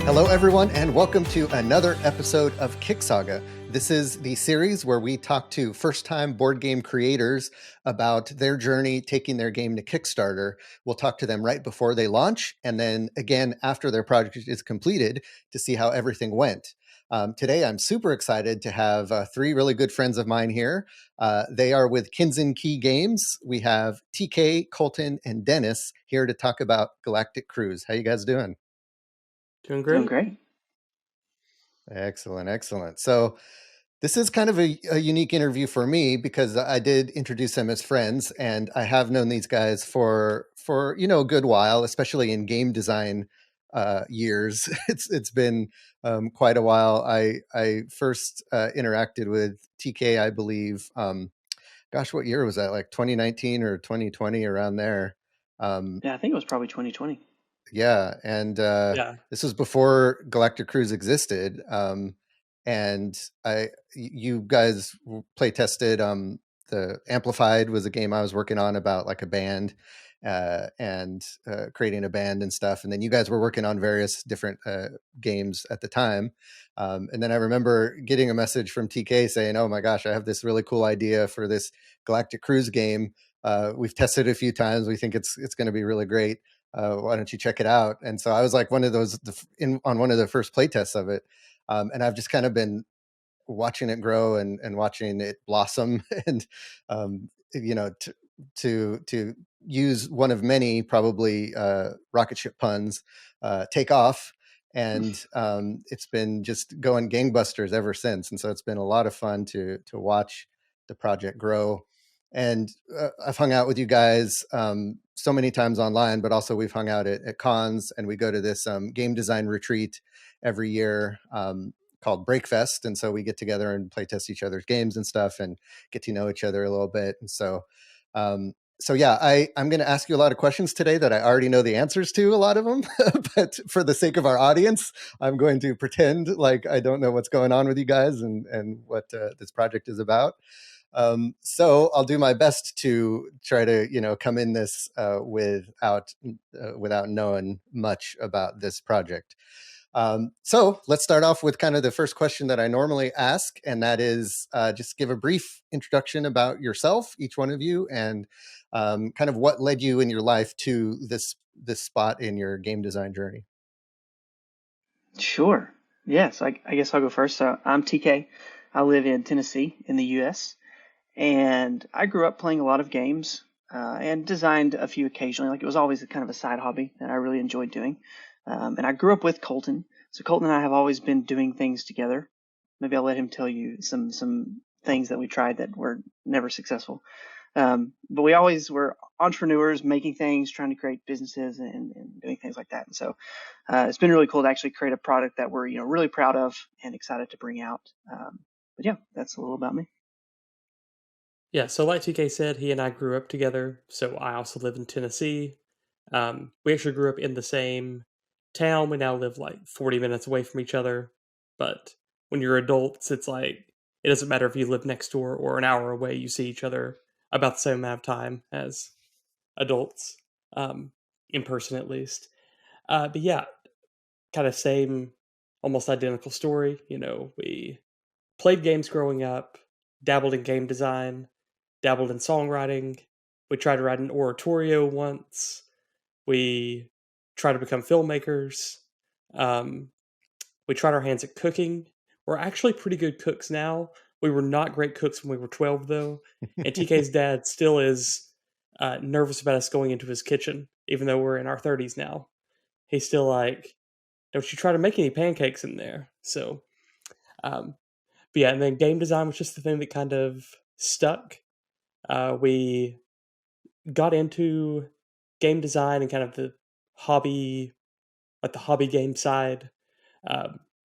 Hello, everyone, and welcome to another episode of KickSaga. This is the series where we talk to first-time board game creators about their journey taking their game to Kickstarter. We'll talk to them right before they launch, and then again after their project is completed to see how everything went. Today, I'm super excited to have three really good friends of mine here. They are with KickSaga Games. We have TK, Koltin, and Dennis here to talk about Galactic Cruise. How you guys doing? Doing great. Doing great. Excellent, excellent. So this is kind of a unique interview for me because I did introduce them as friends, and I have known these guys for a good while, especially in game design years. It's been quite a while. I first interacted with TK, I believe. Gosh, what year was that? Like 2019 or 2020, around there. Yeah, I think it was probably 2020. Yeah, and this was before Galactic Cruise existed. And you guys play tested. The Amplified was a game I was working on about like a band and creating a band and stuff. And then you guys were working on various different games at the time. And then I remember getting a message from TK saying, "Oh my gosh, I have this really cool idea for this Galactic Cruise game. We've tested it a few times. We think it's going to be really great. Why don't you check it out?" And so I was like one of those on one of the first play tests of it. And I've just kind of been watching it grow and watching it blossom and, to use one of many probably rocket ship puns, take off. And it's been just going gangbusters ever since. And so it's been a lot of fun to watch the project grow. And I've hung out with you guys so many times online, but also we've hung out at cons, and we go to this game design retreat every year called Breakfest. And so we get together and play test each other's games and stuff and get to know each other a little bit. And so, I'm going to ask you a lot of questions today that I already know the answers to, a lot of them. But for the sake of our audience, I'm going to pretend like I don't know what's going on with you guys and what this project is about. So I'll do my best to try to, come in this without knowing much about this project. So let's start off with kind of the first question that I normally ask, and that is just give a brief introduction about yourself, each one of you, and kind of what led you in your life to this spot in your game design journey. Sure. Yes, I guess I'll go first. So I'm TK. I live in Tennessee in the U.S., and I grew up playing a lot of games and designed a few occasionally. Like, it was always kind of a side hobby that I really enjoyed doing. And I grew up with Koltin. So Koltin and I have always been doing things together. Maybe I'll let him tell you some things that we tried that were never successful. But we always were entrepreneurs, making things, trying to create businesses and doing things like that. And so it's been really cool to actually create a product that we're really proud of and excited to bring out. But yeah, that's a little about me. Yeah, so like TK said, he and I grew up together. So I also live in Tennessee. We actually grew up in the same town. We now live like 40 minutes away from each other. But when you're adults, it's like, it doesn't matter if you live next door or an hour away, you see each other about the same amount of time as adults, in person at least. But yeah, kind of same, almost identical story. We played games growing up, dabbled in game design, dabbled in songwriting. We tried to write an oratorio once. We tried to become filmmakers. We tried our hands at cooking. We're actually pretty good cooks now. We were not great cooks when we were 12, though. And TK's dad still is nervous about us going into his kitchen, even though we're in our 30s now. He's still like, "Don't you try to make any pancakes in there." So, but yeah, and then game design was just the thing that kind of stuck. We got into game design and kind of the hobby game side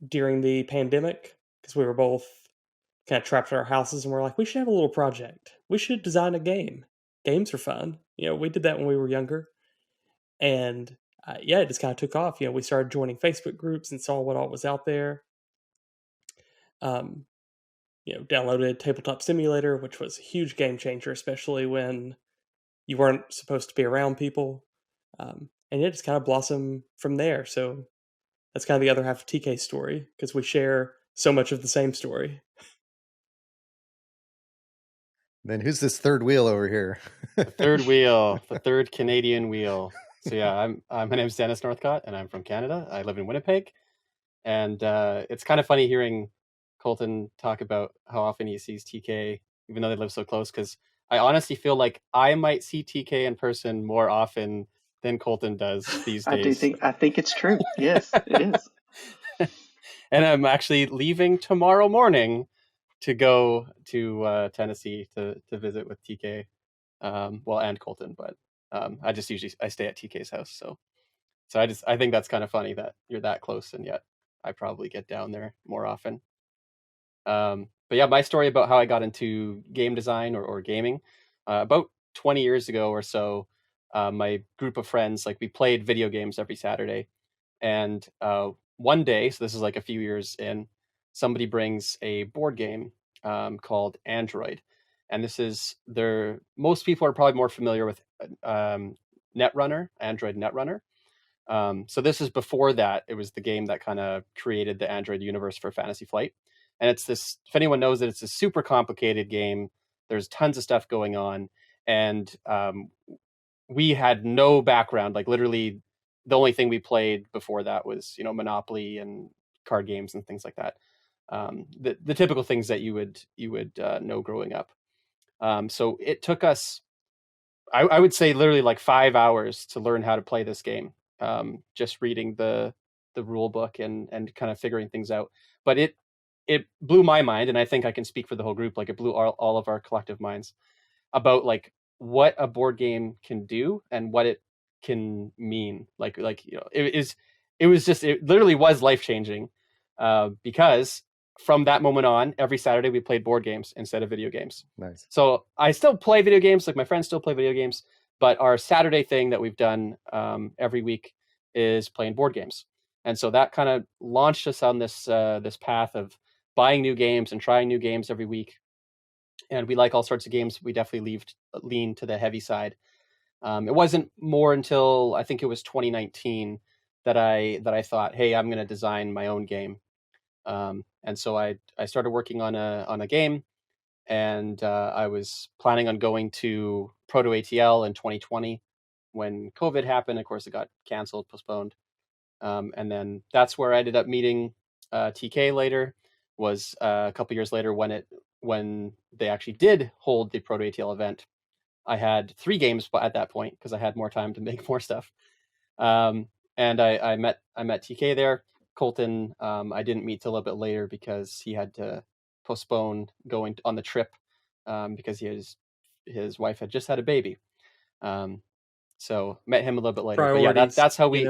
during the pandemic, because we were both kind of trapped in our houses, and we're like, we should have a little project. We should design a game. Games are fun. We did that when we were younger. And it just kind of took off. We started joining Facebook groups and saw what all was out there. Downloaded Tabletop Simulator, which was a huge game changer, especially when you weren't supposed to be around people. And it just kind of blossomed from there. So That's kind of the other half of TK's story, because we share so much of the same story. Then who's this third wheel over here? The third wheel, the third Canadian wheel. So yeah, my name's Dennis Northcott, and I'm from Canada. I live in Winnipeg, and it's kind of funny hearing Koltin talk about how often he sees TK, even though they live so close. Because I honestly feel like I might see TK in person more often than Koltin does these days. I think it's true. Yes, it is. And I'm actually leaving tomorrow morning to go to Tennessee to visit with TK. Well, and Koltin, but I stay at TK's house. So I think that's kind of funny that you're that close, and yet I probably get down there more often. But yeah, my story about how I got into game design or gaming, about 20 years ago or so, my group of friends, like, we played video games every Saturday. And one day, so this is like a few years in, somebody brings a board game called Android. And this is most people are probably more familiar with Netrunner, Android Netrunner. So this is before that. It was the game that kind of created the Android universe for Fantasy Flight. And it's this, if anyone knows it, it's a super complicated game. There's tons of stuff going on. And we had no background. Like, literally, the only thing we played before that was, Monopoly and card games and things like that. The typical things that you would know growing up. So it took us, I would say, literally like 5 hours to learn how to play this game. Just reading the rule book and kind of figuring things out. But it blew my mind, and I think I can speak for the whole group. Like, it blew all of our collective minds about, like, what a board game can do and what it can mean. Like it literally was life-changing, because from that moment on, every Saturday we played board games instead of video games. Nice. So I still play video games, like my friends still play video games, but our Saturday thing that we've done every week is playing board games. And so that kind of launched us on this path of buying new games and trying new games every week. And we like all sorts of games. We definitely lean to the heavy side. It wasn't more until I think it was 2019 that I thought, hey, I'm going to design my own game. And so I started working on a game, and I was planning on going to Proto ATL in 2020 when COVID happened. Of course, it got canceled, postponed. And then that's where I ended up meeting TK later. Was a couple years later when they actually did hold the Proto ATL event. I had 3 games at that point because I had more time to make more stuff. And I met TK there. Koltin, I didn't meet till a little bit later because he had to postpone going on the trip because his wife had just had a baby. So met him a little bit later. Priorities, but yeah, that's how we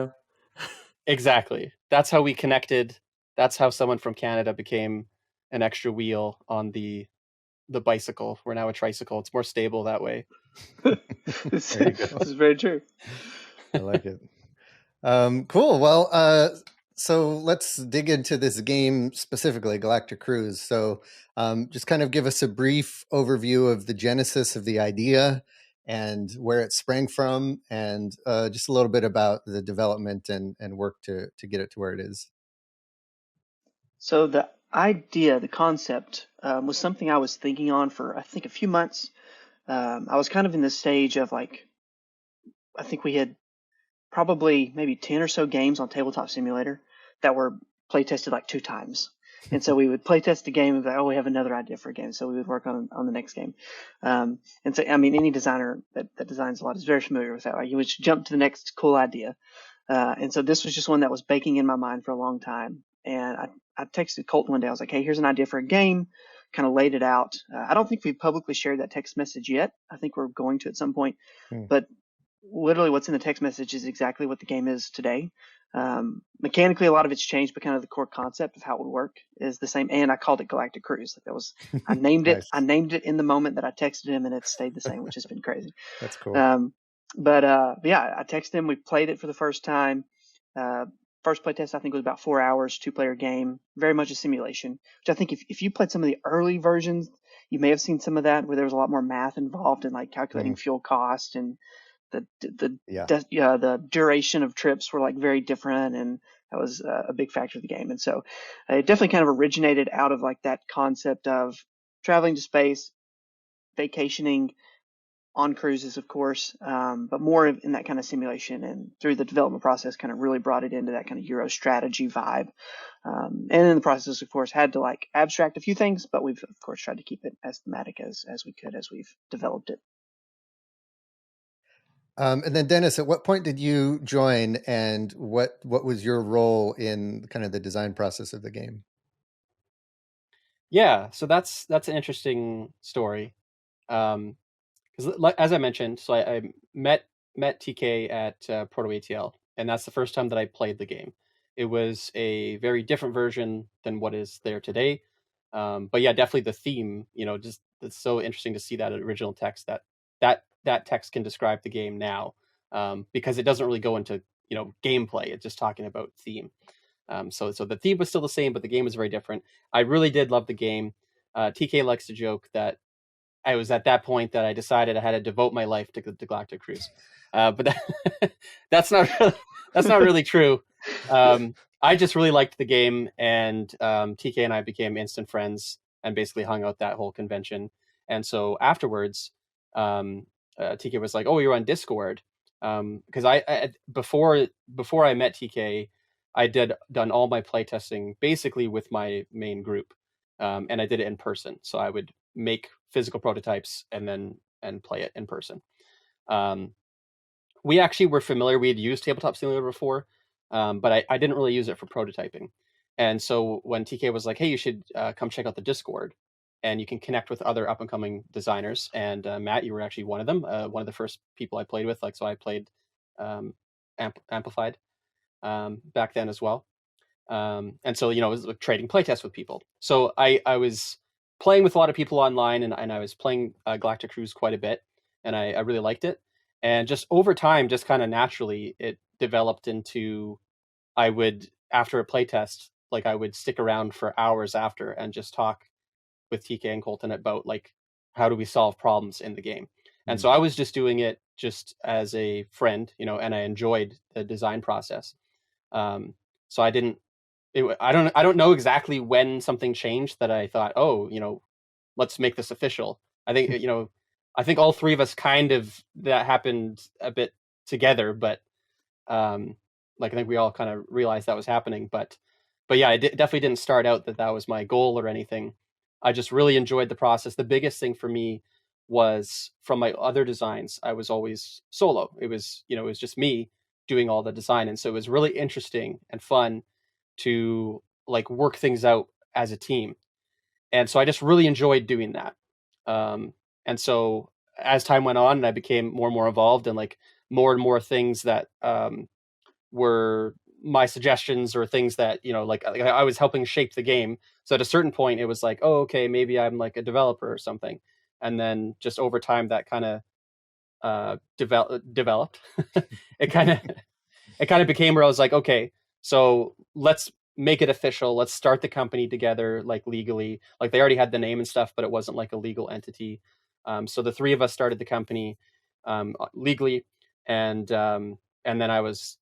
exactly. That's how we connected. That's how someone from Canada became an extra wheel on the bicycle. We're now a tricycle. It's more stable that way. This is very true. I like it. Cool. Well, so let's dig into this game specifically, Galactic Cruise. So just kind of give us a brief overview of the genesis of the idea and where it sprang from, and just a little bit about the development and work to get it to where it is. So the idea, the concept, was something I was thinking on for, I think, a few months. I was kind of in this stage of, like, I think we had probably maybe 10 or so games on Tabletop Simulator that were play tested like 2 times. And so we would play test the game and be like, oh, we have another idea for a game. So we would work on the next game. And so, I mean, any designer that designs a lot is very familiar with that. Like, you would jump to the next cool idea. And so this was just one that was baking in my mind for a long time. And I texted Colton one day. I was like, hey, here's an idea for a game. Kind of laid it out. I don't think we've publicly shared that text message yet. I think we're going to at some point. But literally what's in the text message is exactly what the game is today. Mechanically, a lot of it's changed, but kind of the core concept of how it would work is the same. And I called it Galactic Cruise. Like, that was, I named it. I named it in the moment that I texted him, and it stayed the same, which has been crazy. That's cool. But yeah, I texted him. We played it for the first time. First play test, I think, was about 4 hours, 2-player game, very much a simulation, which I think if you played some of the early versions, you may have seen some of that where there was a lot more math involved in, like, calculating fuel cost, and the duration of trips were, like, very different, and That was a big factor of the game. And so it definitely kind of originated out of like that concept of traveling to space, vacationing on cruises, of course, but more in that kind of simulation, and through the development process kind of really brought it into that kind of Euro strategy vibe. And in the process, of course, had to like abstract a few things, but we've of course tried to keep it as thematic as we could as we've developed it. And then Dennis, at what point did you join, and what was your role in kind of the design process of the game? Yeah, so that's an interesting story. Because as I mentioned, so I met TK at Proto ATL, and that's the first time that I played the game. It was a very different version than what is there today. But yeah, definitely the theme, just it's so interesting to see that original text that text can describe the game now, because it doesn't really go into gameplay. It's just talking about theme. So the theme was still the same, but the game was very different. I really did love the game. TK likes to joke that I was at that point that I decided I had to devote my life to the Galactic Cruise, but that's not really true. I just really liked the game, and TK and I became instant friends and basically hung out that whole convention. And so afterwards, TK was like, "Oh, you're on Discord," because I before I met TK, I done all my playtesting basically with my main group, and I did it in person. So I would make physical prototypes and play it in person. We actually were familiar. We had used Tabletop Simulator before, but I didn't really use it for prototyping. And so when TK was like, "Hey, you should come check out the Discord, and you can connect with other up and coming designers." And Matt, you were actually one of them, one of the first people I played with. So I played Amplified back then as well. And so it was like trading playtests with people. So I was playing with a lot of people online, and I was playing Galactic Cruise quite a bit, and I really liked it. And just over time, just kind of naturally, it developed into, I would, after a playtest, like I would stick around for hours after and just talk with TK and Koltin about like, how do we solve problems in the game? And so I was just doing it just as a friend, and I enjoyed the design process. So I don't know exactly when something changed that I thought, oh, let's make this official. I think all three of us kind of, that happened a bit together, but like I think we all kind of realized that was happening. But yeah, I definitely didn't start out that was my goal or anything. I just really enjoyed the process. The biggest thing for me was, from my other designs, I was always solo. It was just me doing all the design, and so it was really interesting and fun to like work things out as a team. And so I just really enjoyed doing that. And so as time went on, and I became more and more involved, and like more and more things that were my suggestions, or things that like I was helping shape the game. So at a certain point, it was like, oh, okay, maybe I'm like a developer or something. And then just over time, that kind of developed. It kind of became where I was like, okay, so let's make it official. Let's start the company together, like legally. Like they already had the name and stuff, but it wasn't like a legal entity. So the three of us started the company legally, and then I was,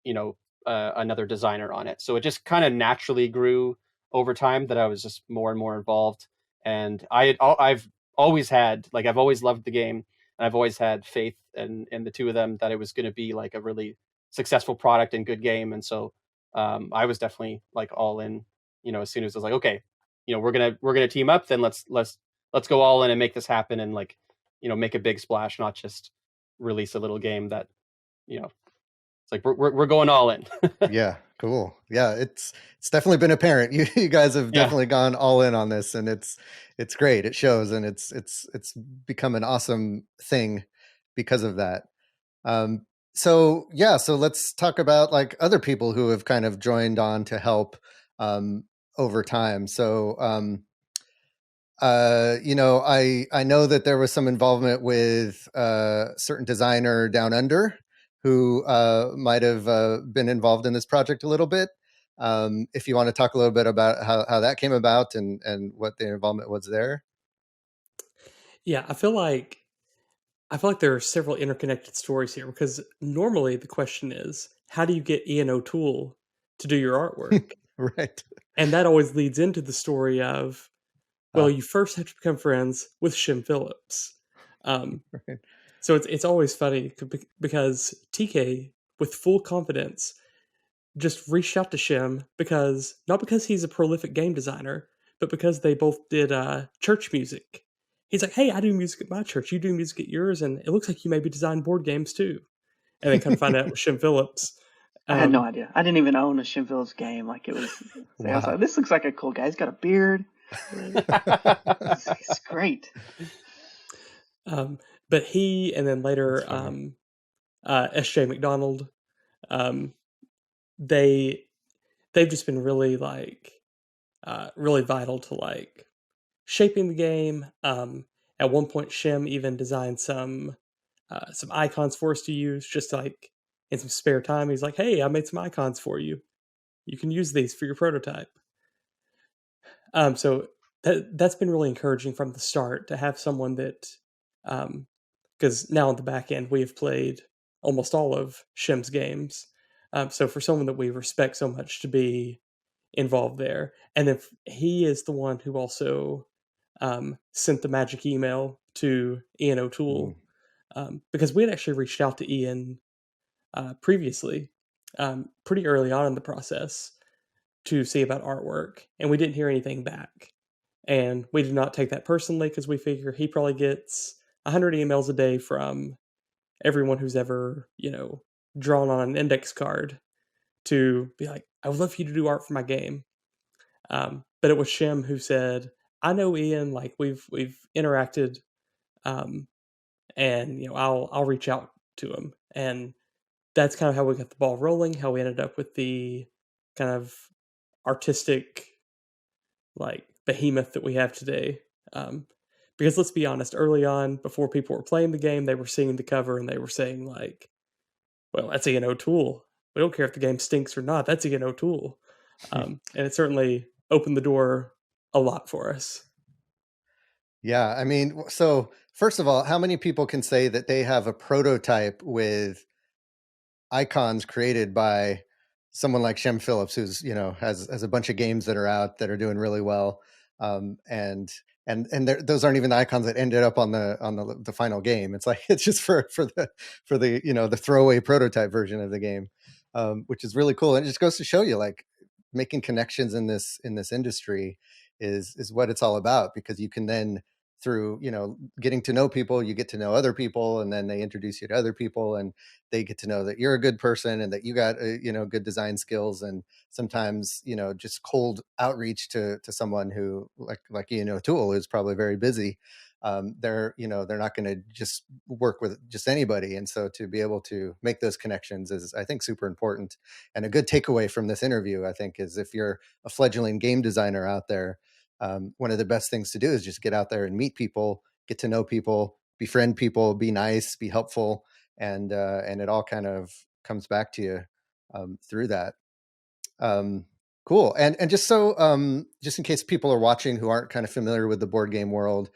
another designer on it. So it just kind of naturally grew over time that I was just more and more involved. And I've always had, like, I've always loved the game, and I've always had faith in the two of them that it was going to be like a really successful product and good game. And so I was definitely like all in, as soon as I was like, okay, we're gonna team up, then let's go all in and make this happen, and like, make a big splash, not just release a little game that, it's like we're going all in. Yeah, cool. Yeah, it's definitely been apparent. You guys have definitely gone all in on this, and it's great. It shows, and it's become an awesome thing because of that. So let's talk about like other people who have kind of joined on to help over time. So I know that there was some involvement with a certain designer down under who might have been involved in this project a little bit. If you want to talk a little bit about how that came about and what the involvement was there. Yeah, I feel like there are several interconnected stories here, because normally the question is, how do you get Ian O'Toole to do your artwork. Right. And that always leads into the story of, well, Ah. you first have to become friends with Shem Philips. Right. So it's always funny because TK, with full confidence, just reached out to Shem because, not because he's a prolific game designer, but because they both did church music. He's like, hey, I do music at my church, you do music at yours, and it looks like you maybe design board games too. And then kind of find out with Shem Philips. I had no idea. I didn't even own a Shem Philips game. Like, it was, I was like, this looks like a cool guy. He's got a beard. It's great. But he, and then later, S.J. McDonald, they've just been really really vital to like shaping the game. At one point, Shem even designed some icons for us to use, just like in some spare time. He's like, "Hey, I made some icons for you. You can use these for your prototype." So that's been really encouraging from the start to have someone that, because now on the back end we have played almost all of Shem's games. So for someone that we respect so much to be involved there, and then he is the one who also sent the magic email to Ian O'Toole, because we had actually reached out to Ian previously, pretty early on in the process, to see about artwork, and we didn't hear anything back. And we did not take that personally, because we figure he probably gets 100 emails a day from everyone who's ever, drawn on an index card to be like, I would love for you to do art for my game. But it was Shem who said, I know Ian, like we've interacted, and I'll reach out to him. And that's kind of how we got the ball rolling, how we ended up with the kind of artistic like behemoth that we have today. Because let's be honest, early on, before people were playing the game, they were seeing the cover and they were saying like, well, that's Ian O'Toole. We don't care if the game stinks or not. That's Ian O'Toole. And it certainly opened the door a lot for us. Yeah. I mean, so first of all, how many people can say that they have a prototype with icons created by someone like Shem Philips, who's, has a bunch of games that are out that are doing really well. And those aren't even the icons that ended up on the final game. It's like, it's just for the the throwaway prototype version of the game, which is really cool. And it just goes to show you, like, making connections in this industry is what it's all about, because you can then, through getting to know people, you get to know other people, and then they introduce you to other people, and they get to know that you're a good person and that you got good design skills. And sometimes just cold outreach to someone who like Ian O'Toole, who's probably very busy, they're not going to just work with just anybody. And so to be able to make those connections is, I think, super important. And a good takeaway from this interview, I think, is if you're a fledgling game designer out there, one of the best things to do is just get out there and meet people, get to know people, befriend people, be nice, be helpful, and it all kind of comes back to you through that. Cool. And just so, just in case people are watching who aren't kind of familiar with the board game world,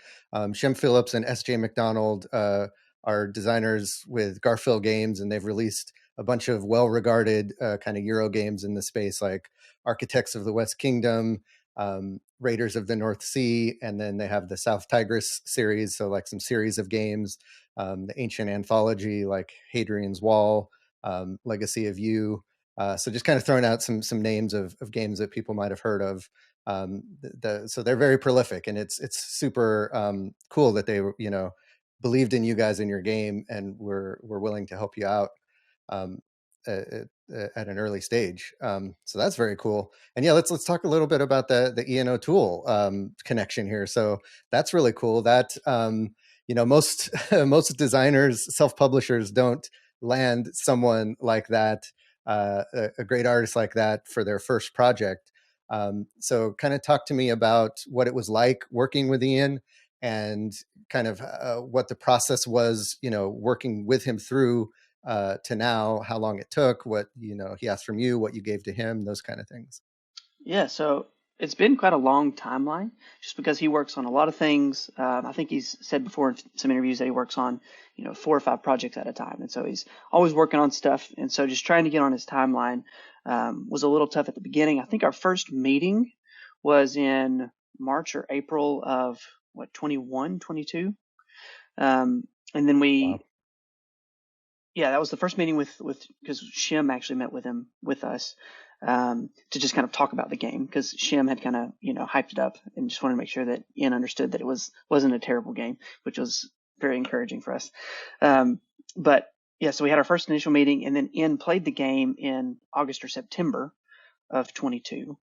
Shem Philips and S.J. McDonald are designers with Garfield Games, and they've released a bunch of well-regarded kind of Euro games in the space, like Architects of the West Kingdom, Raiders of the North Sea, and then they have the South Tigris series, so like some series of games, the Ancient Anthology, like Hadrian's Wall, Legacy of You. So just kind of throwing out some names of games that people might have heard of. So they're very prolific, and it's super cool that they believed in you guys and your game, and were willing to help you out at an early stage. So that's very cool. And yeah, let's talk a little bit about the Ian O'Toole connection here. So that's really cool. That most most designers, self-publishers, don't land someone like that, a great artist like that, for their first project. So kind of talk to me about what it was like working with Ian, and kind of what the process was, working with him through to now, how long it took, what he asked from you, what you gave to him, those kind of things. Yeah, so It's been quite a long timeline just because he works on a lot of things. I think he's said before in some interviews that he works on, 4 or 5 projects at a time. And so he's always working on stuff. And so just trying to get on his timeline was a little tough at the beginning. I think our first meeting was in March or April of 21, 22. And then that was the first meeting with because Shem actually met with us to just kind of talk about the game, because Shem had kind of hyped it up and just wanted to make sure that Ian understood that it wasn't a terrible game, which was very encouraging for us. But yeah, so we had our first initial meeting, and then Ian played the game in August or September of 22.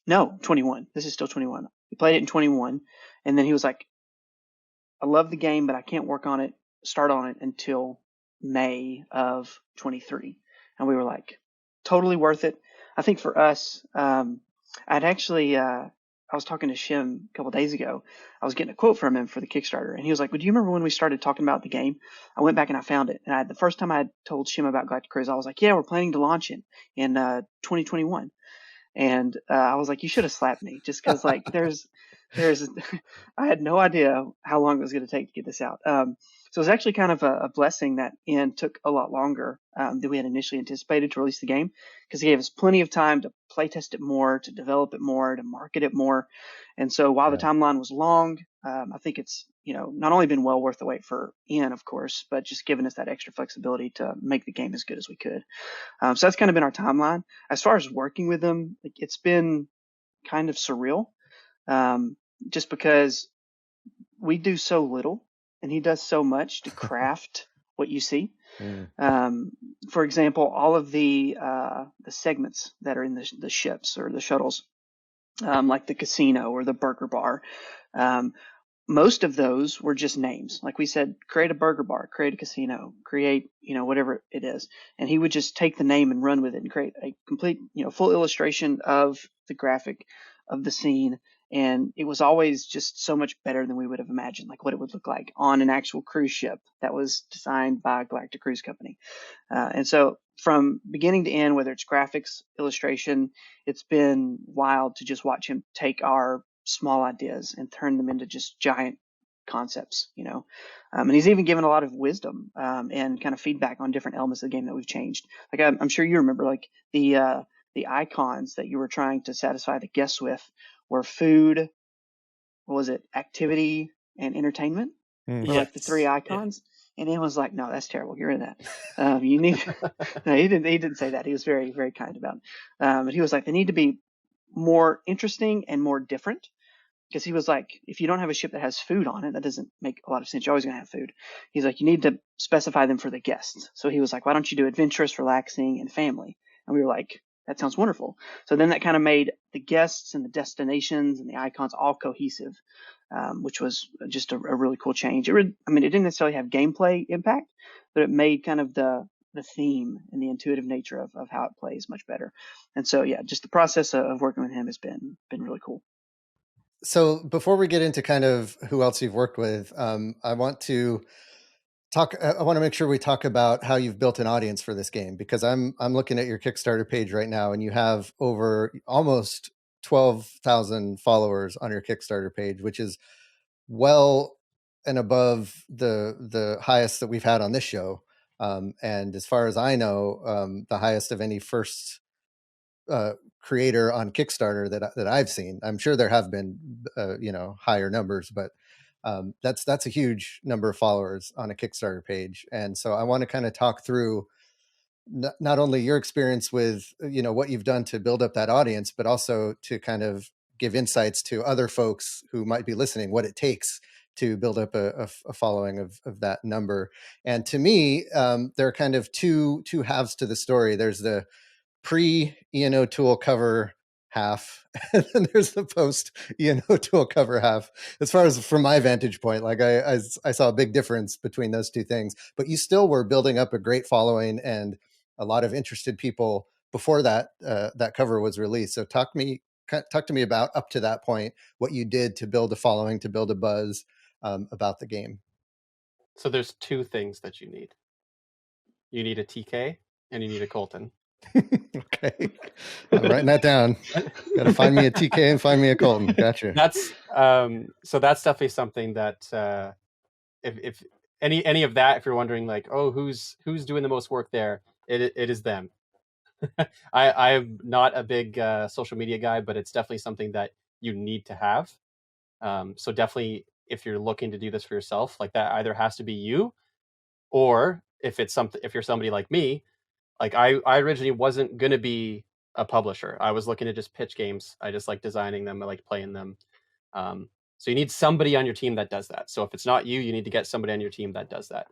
No, 21. This is still 21. He played it in 21, and then he was like, "I love the game, but I can't start on it until May of 23." And we were like, totally worth it. I think for us, I was talking to Shem a couple days ago. I was getting a quote from him for the Kickstarter, and he was like, "Well, do you remember when we started talking about the game?" I went back and I found it. And the first time I had told Shem about Galactic Cruise, I was like, "Yeah, we're planning to launch it in 2021. And I was like, "You should have slapped me," just because there's I had no idea how long it was going to take to get this out. So it was actually kind of a blessing that Ian took a lot longer than we had initially anticipated to release the game, because he gave us plenty of time to play test it more, to develop it more, to market it more. And so while the timeline was long, I think it's not only been well worth the wait for Ian, of course, but just given us that extra flexibility to make the game as good as we could. So that's kind of been our timeline. As far as working with him, it's been kind of surreal, just because we do so little and he does so much to craft what you see. For example, all of the segments that are in the ships or the shuttles, like the casino or the burger bar, most of those were just names. Like we said, create a burger bar, create a casino, create, whatever it is. And he would just take the name and run with it and create a complete, full illustration of the graphic of the scene. And it was always just so much better than we would have imagined, like what it would look like on an actual cruise ship that was designed by Galactic Cruise Company. And so from beginning to end, whether it's graphics, illustration, it's been wild to just watch him take our small ideas and turn them into just giant concepts, and he's even given a lot of wisdom and kind of feedback on different elements of the game that we've changed. Like I'm sure you remember, like the icons that you were trying to satisfy the guests with were food, activity, and entertainment. Were like the 3 icons. Yeah. And Ian was like, "No, that's terrible. You're in that. You need." No, he didn't say that. He was very, very kind about it. But he was like, "They need to be more interesting and more different." Because he was like, if you don't have a ship that has food on it, that doesn't make a lot of sense. You're always going to have food. He's like, you need to specify them for the guests. So he was like, why don't you do adventurous, relaxing, and family? And we were like, that sounds wonderful. So then that kind of made the guests and the destinations and the icons all cohesive, which was just a really cool change. It didn't necessarily have gameplay impact, but it made kind of the theme and the intuitive nature of how it plays much better. And so, yeah, just the process of working with him has been really cool. So before we get into kind of who else you've worked with, I want to make sure we talk about how you've built an audience for this game, because I'm looking at your Kickstarter page right now, and you have over almost 12,000 followers on your Kickstarter page, which is well and above the highest that we've had on this show. And as far as I know, the highest of any first creator on Kickstarter that I've seen. I'm sure there have been higher numbers, but that's a huge number of followers on a Kickstarter page. And so I want to kind of talk through not only your experience with what you've done to build up that audience, but also to kind of give insights to other folks who might be listening, what it takes to build up a following of that number. And to me, there are kind of two halves to the story. There's the pre-Ian O'Toole cover half, and then there's the post-Ian O'Toole cover half. As far as from my vantage point, like I saw a big difference between those two things, but you still were building up a great following and a lot of interested people before that cover was released. So talk to me about up to that point, what you did to build a following, to build a buzz about the game. So there's 2 things that you need. You need a TK and you need a Colton. Okay. I'm writing that down. Got to find me a TK and find me a Colton. Gotcha. That's so that's definitely something that if any of that, if you're wondering like, oh, who's doing the most work there, it is them. I'm not a big social media guy, but it's definitely something that you need to have. So definitely, if you're looking to do this for yourself, like that either has to be you, or if you're somebody like me, like I originally wasn't gonna be a publisher. I was looking to just pitch games. I just like designing them. I like playing them. So you need somebody on your team that does that. So if it's not you, you need to get somebody on your team that does that.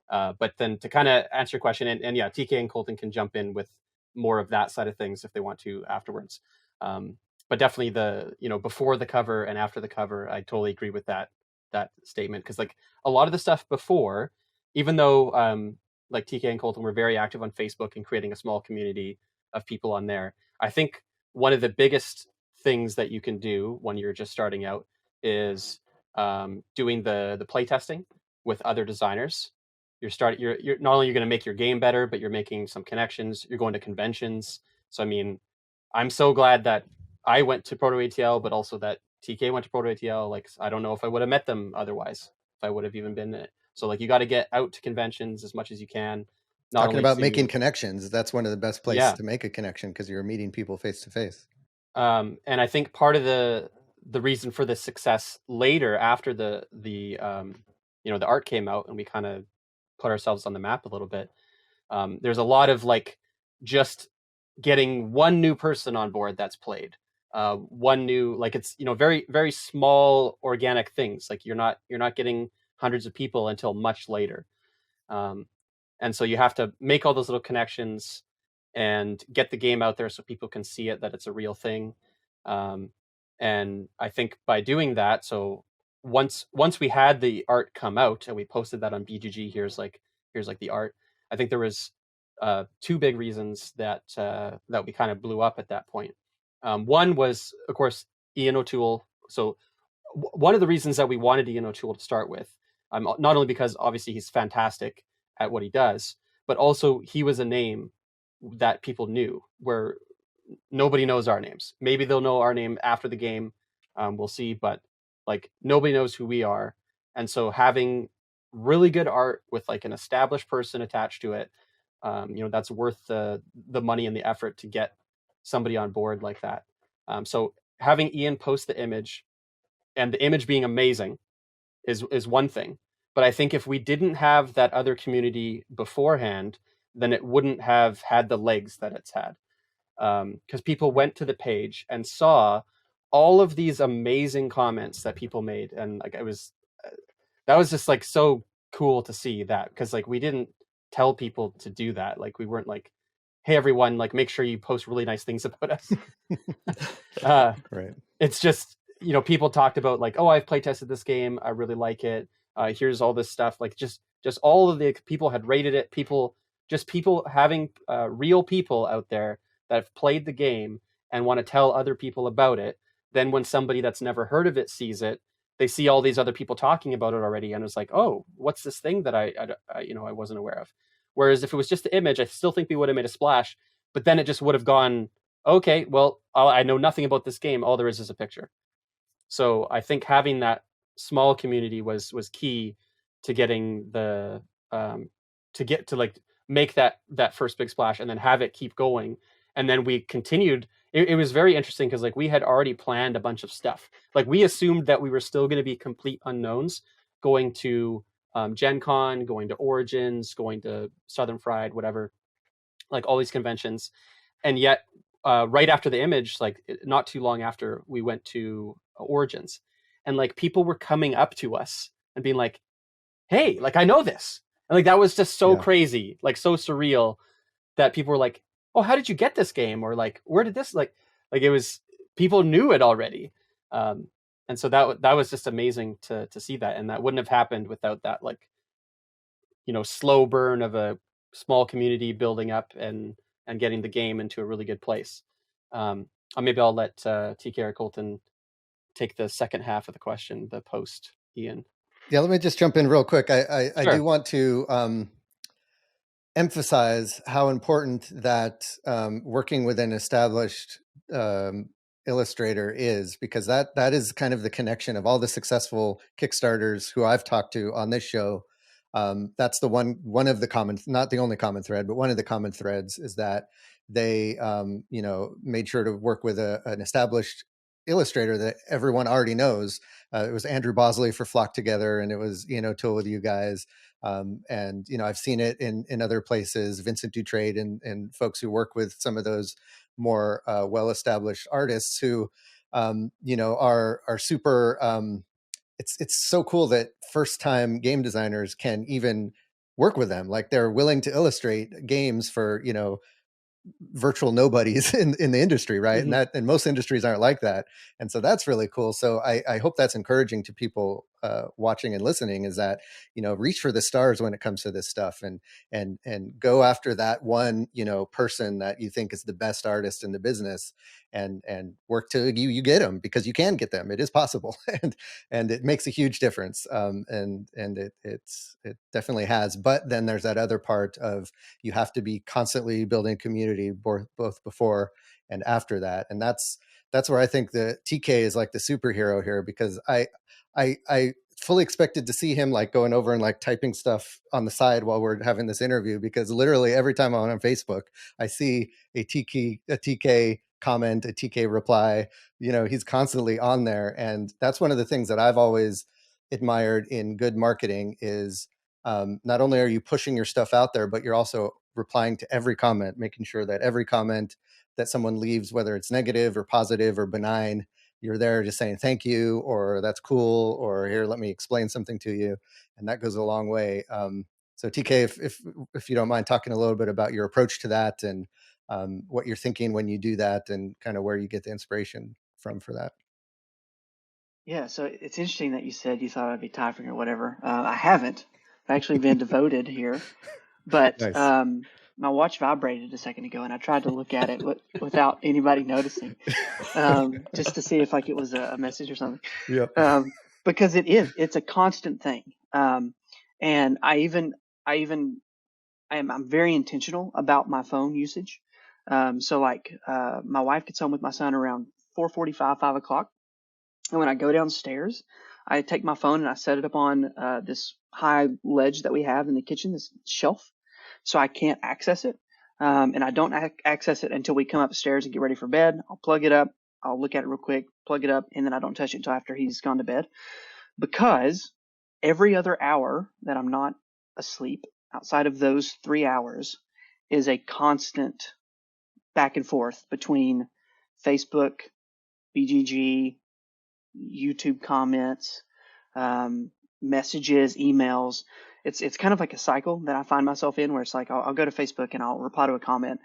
But then to kind of answer your question, and yeah, TK and Colton can jump in with more of that side of things if they want to afterwards. But definitely before the cover and after the cover, I totally agree with that statement, because like a lot of the stuff before, even though like TK and Colton were very active on Facebook and creating a small community of people on there, I think one of the biggest things that you can do when you're just starting out is doing the play testing with other designers. You're not only you're going to make your game better, but you're making some connections. You're going to conventions. So I mean, I'm so glad that I went to Proto ATL, but also that TK went to Proto ATL. Like, I don't know if I would have met them otherwise, if I would have even been in it. So like, you got to get out to conventions as much as you can. Talking about making connections, that's one of the best places to make a connection, because you're meeting people face to face. And I think part of the reason for the success later, after the art came out and we kind of put ourselves on the map a little bit, there's a lot of like just getting one new person on board that's played, one new, like, it's very very small organic things. Like you're not getting hundreds of people until much later, and so you have to make all those little connections and get the game out there so people can see it, that it's a real thing. And I think by doing that, so once we had the art come out and we posted that on BGG, here's like the art, I think there was two big reasons that we kind of blew up at that point. One was, of course, Ian O'Toole. So one of the reasons that we wanted Ian O'Toole to start with, not only because obviously he's fantastic at what he does, but also he was a name that people knew, where nobody knows our names. Maybe they'll know our name after the game. We'll see, but like nobody knows who we are. And so having really good art with like an established person attached to it, that's worth the money and the effort to get somebody on board like that. So having Ian post the image, and the image being amazing, is one thing. But I think if we didn't have that other community beforehand, then it wouldn't have had the legs that it's had. Because people went to the page and saw all of these amazing comments that people made, and like that was just like so cool to see that, because like we didn't tell people to do that. Like we weren't like, hey everyone, like make sure you post really nice things about us. Right. It's just, people talked about like, oh, I've play tested this game, I really like it, here's all this stuff. Like just all of the people had rated it. People having real people out there that have played the game and want to tell other people about it. Then when somebody that's never heard of it sees it, they see all these other people talking about it already, and it's like, oh, what's this thing that I wasn't aware of? Whereas if it was just the image, I still think we would have made a splash, but then it just would have gone, okay, well, I know nothing about this game. All there is a picture. So I think having that small community was key to getting the to like make that first big splash, and then have it keep going. And then we continued. It was very interesting, because like we had already planned a bunch of stuff. Like we assumed that we were still going to be complete unknowns, going to Gen Con, going to Origins, going to Southern Fried, whatever, like all these conventions. And yet right after the image, like not too long after, we went to Origins, and like people were coming up to us and being like, hey, like I know this. And like that was just so crazy, like so surreal, that people were like, oh, how did you get this game? Or like, where did this, like it was, people knew it already. And so that was just amazing to see that. And that wouldn't have happened without that, like, slow burn of a small community building up and getting the game into a really good place. Maybe I'll let TK or Colton take the second half of the question, the post Ian. Yeah, let me just jump in real quick. I Sure. do want to emphasize how important that working with an established illustrator is, because that is kind of the connection of all the successful Kickstarters who I've talked to on this show. That's the one of the common, not the only common thread, but one of the common threads is that they made sure to work with an established illustrator that everyone already knows. It was Andrew Bosley for Flock Together, and it was Tool with you guys. And I've seen it in other places, Vincent Dutrade and folks who work with some of those more well-established artists who are super. It's so cool that first-time game designers can even work with them. Like, they're willing to illustrate games for virtual nobodies in the industry, right? Mm-hmm. And most industries aren't like that. And so that's really cool. So I hope that's encouraging to people watching and listening, is that, reach for the stars when it comes to this stuff, and go after that one, person that you think is the best artist in the business, and work till you get them, because you can get them. It is possible. and it makes a huge difference. And it definitely has. But then there's that other part of, you have to be constantly building community, both before and after that. And that's where I think the TK is like the superhero here, because I fully expected to see him like going over and like typing stuff on the side while we're having this interview, because literally every time I'm on Facebook, I see a TK comment, a TK reply. He's constantly on there. And that's one of the things that I've always admired in good marketing is, not only are you pushing your stuff out there, but you're also replying to every comment, making sure that every comment that someone leaves, whether it's negative or positive or benign, you're there just saying thank you, or that's cool, or here, let me explain something to you. And that goes a long way. So TK, if you don't mind talking a little bit about your approach to that, and what you're thinking when you do that, and kind of where you get the inspiration from for that. Yeah, so it's interesting that you said you thought I'd be typing or whatever. I haven't. I've actually been devoted here. But Nice. my watch vibrated a second ago, and I tried to look at it without anybody noticing, just to see if like it was a message or something. Yep. Because it's a constant thing. And I'm very intentional about my phone usage. So like my wife gets home with my son around 4:45, 5 o'clock. And when I go downstairs, I take my phone and I set it up on this high ledge that we have in the kitchen, this shelf, so I can't access it. And I don't access it until we come upstairs and get ready for bed. I'll plug it up. I'll look at it real quick, plug it up, and then I don't touch it until after he's gone to bed. Because every other hour that I'm not asleep, outside of those 3 hours, is a constant back and forth between Facebook, BGG, YouTube comments, messages, emails. It's kind of like a cycle that I find myself in, where it's like I'll go to Facebook and I'll reply to a comment,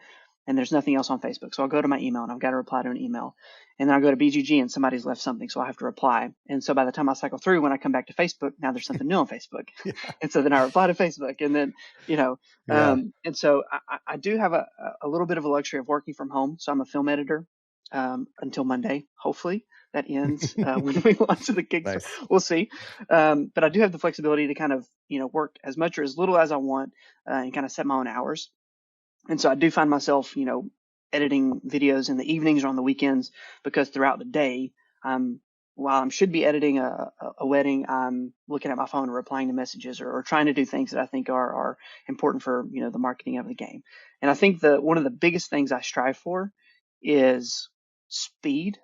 and there's nothing else on Facebook. So I'll go to my email and I've got to reply to an email. And then I'll go to BGG and somebody's left something, so I have to reply. And so by the time I cycle through, when I come back to Facebook, now there's something new on Facebook. Yeah. And so then I reply to Facebook, and then, Yeah. and so I do have a little bit of a luxury of working from home. So I'm a film editor until Monday, hopefully. That ends when we launch the Kickstarter. Nice. We'll see. But I do have the flexibility to kind of, work as much or as little as I want, and kind of set my own hours. And so I do find myself, editing videos in the evenings or on the weekends, because throughout the day, while I should be editing a wedding, I'm looking at my phone or replying to messages, or trying to do things that I think are important for, the marketing of the game. And I think one of the biggest things I strive for is speed.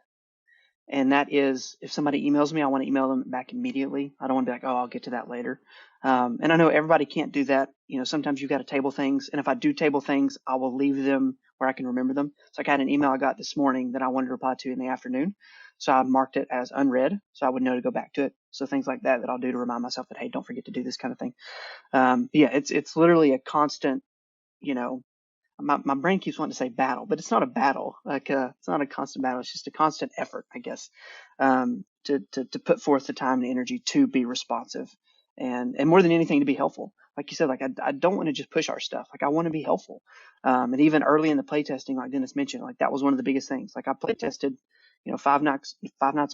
And that is, if somebody emails me, I want to email them back immediately. I don't want to be like, oh, I'll get to that later. And I know everybody can't do that. Sometimes you've got to table things. And if I do table things, I will leave them where I can remember them. So I had an email I got this morning that I wanted to reply to in the afternoon. So I marked it as unread, so I would know to go back to it. So things like that I'll do to remind myself that, hey, don't forget to do this kind of thing. Yeah, it's literally a constant, my brain keeps wanting to say battle, but it's not a battle. Like it's not a constant battle. It's just a constant effort, I guess, to put forth the time and energy to be responsive, and more than anything, to be helpful. Like you said, like I don't want to just push our stuff. Like I want to be helpful. And even early in the playtesting, like Dennis mentioned, like that was one of the biggest things. Like I playtested, 5 nights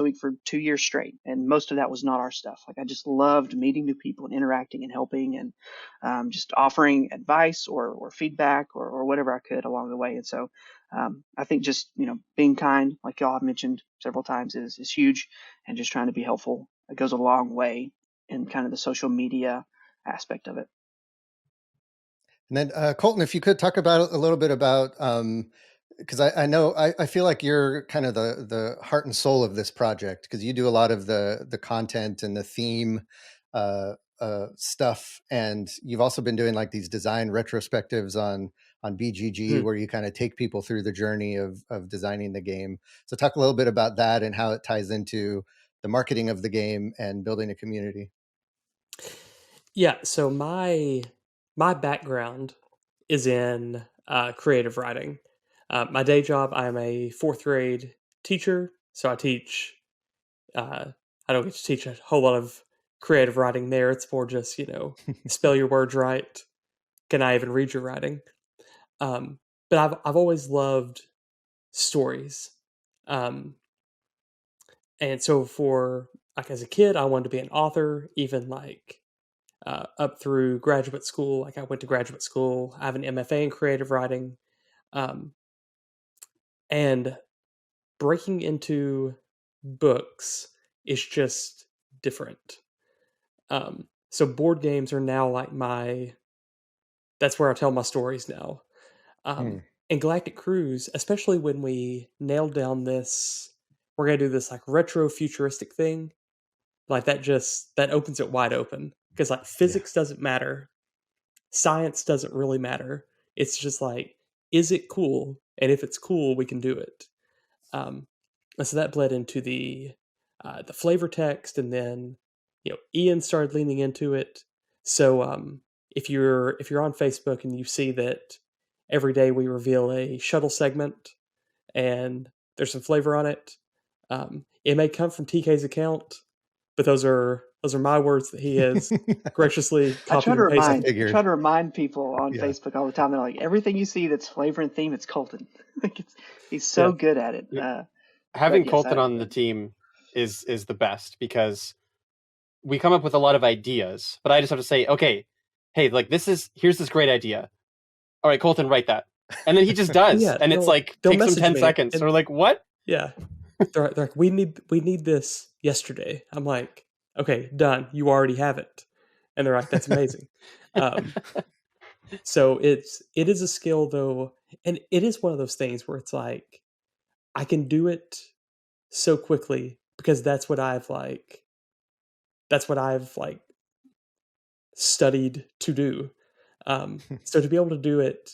a week for 2 years straight. And most of that was not our stuff. Like, I just loved meeting new people and interacting and helping and just offering advice or feedback or whatever I could along the way. And so I think just, being kind, like y'all have mentioned several times, is huge. And just trying to be helpful, it goes a long way in kind of the social media aspect of it. And then Colton, if you could talk about a little bit about, because I know I feel like you're kind of the heart and soul of this project, because you do a lot of the content and the theme stuff, and you've also been doing like these design retrospectives on BGG, where you kind of take people through the journey of designing the game. So talk a little bit about that and how it ties into the marketing of the game and building a community. Yeah, so my background is in creative writing. My day job, I'm a fourth grade teacher, so I teach. I don't get to teach a whole lot of creative writing there. It's more just spell your words right. Can I even read your writing? But I've always loved stories, and so for like as a kid, I wanted to be an author. Even like up through graduate school, like I went to graduate school. I have an MFA in creative writing, and breaking into books is just different. So board games are now like that's where I tell my stories now. And Galactic Cruise, especially when we nailed down this, we're going to do this like retro futuristic thing. Like that opens it wide open, because like physics doesn't matter. Science doesn't really matter. It's just like, is it cool? And if it's cool, we can do it. And so that bled into the flavor text, and then Ian started leaning into it. So if you're on Facebook and you see that every day we reveal a shuttle segment and there's some flavor on it, it may come from TK's account, but those are my words that he has graciously copied and pasted. I try to remind people on Facebook all the time. They're like, everything you see that's flavor and theme, it's Koltin. He's so good at it. Having Koltin on the team is the best, because we come up with a lot of ideas, but I just have to say, okay, hey, like here's this great idea. All right, Koltin, write that. And then he just does. And it's like, takes him 10 seconds. So we're like, what? Yeah. They're like, we need this yesterday. I'm like, okay, done. You already have it. And they're like, that's amazing. So it is a skill though. And it is one of those things where it's like, I can do it so quickly because that's what I've studied to do. So to be able to do it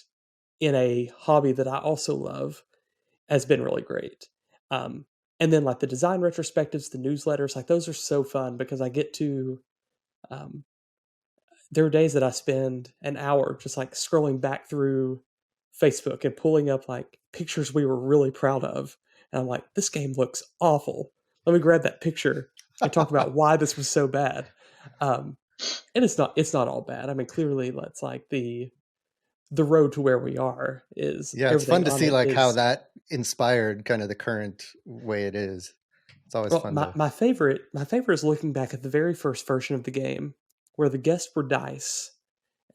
in a hobby that I also love has been really great. And then like the design retrospectives, the newsletters, like those are so fun because I get to, there are days that I spend an hour just like scrolling back through Facebook and pulling up like pictures we were really proud of. And I'm like, this game looks awful. Let me grab that picture and talk about why this was so bad. And it's not all bad. I mean, clearly that's like the road to where we are is. Yeah, it's fun to see like how that inspired kind of the current way it is. It's always fun. My favorite is looking back at the very first version of the game where the guests were dice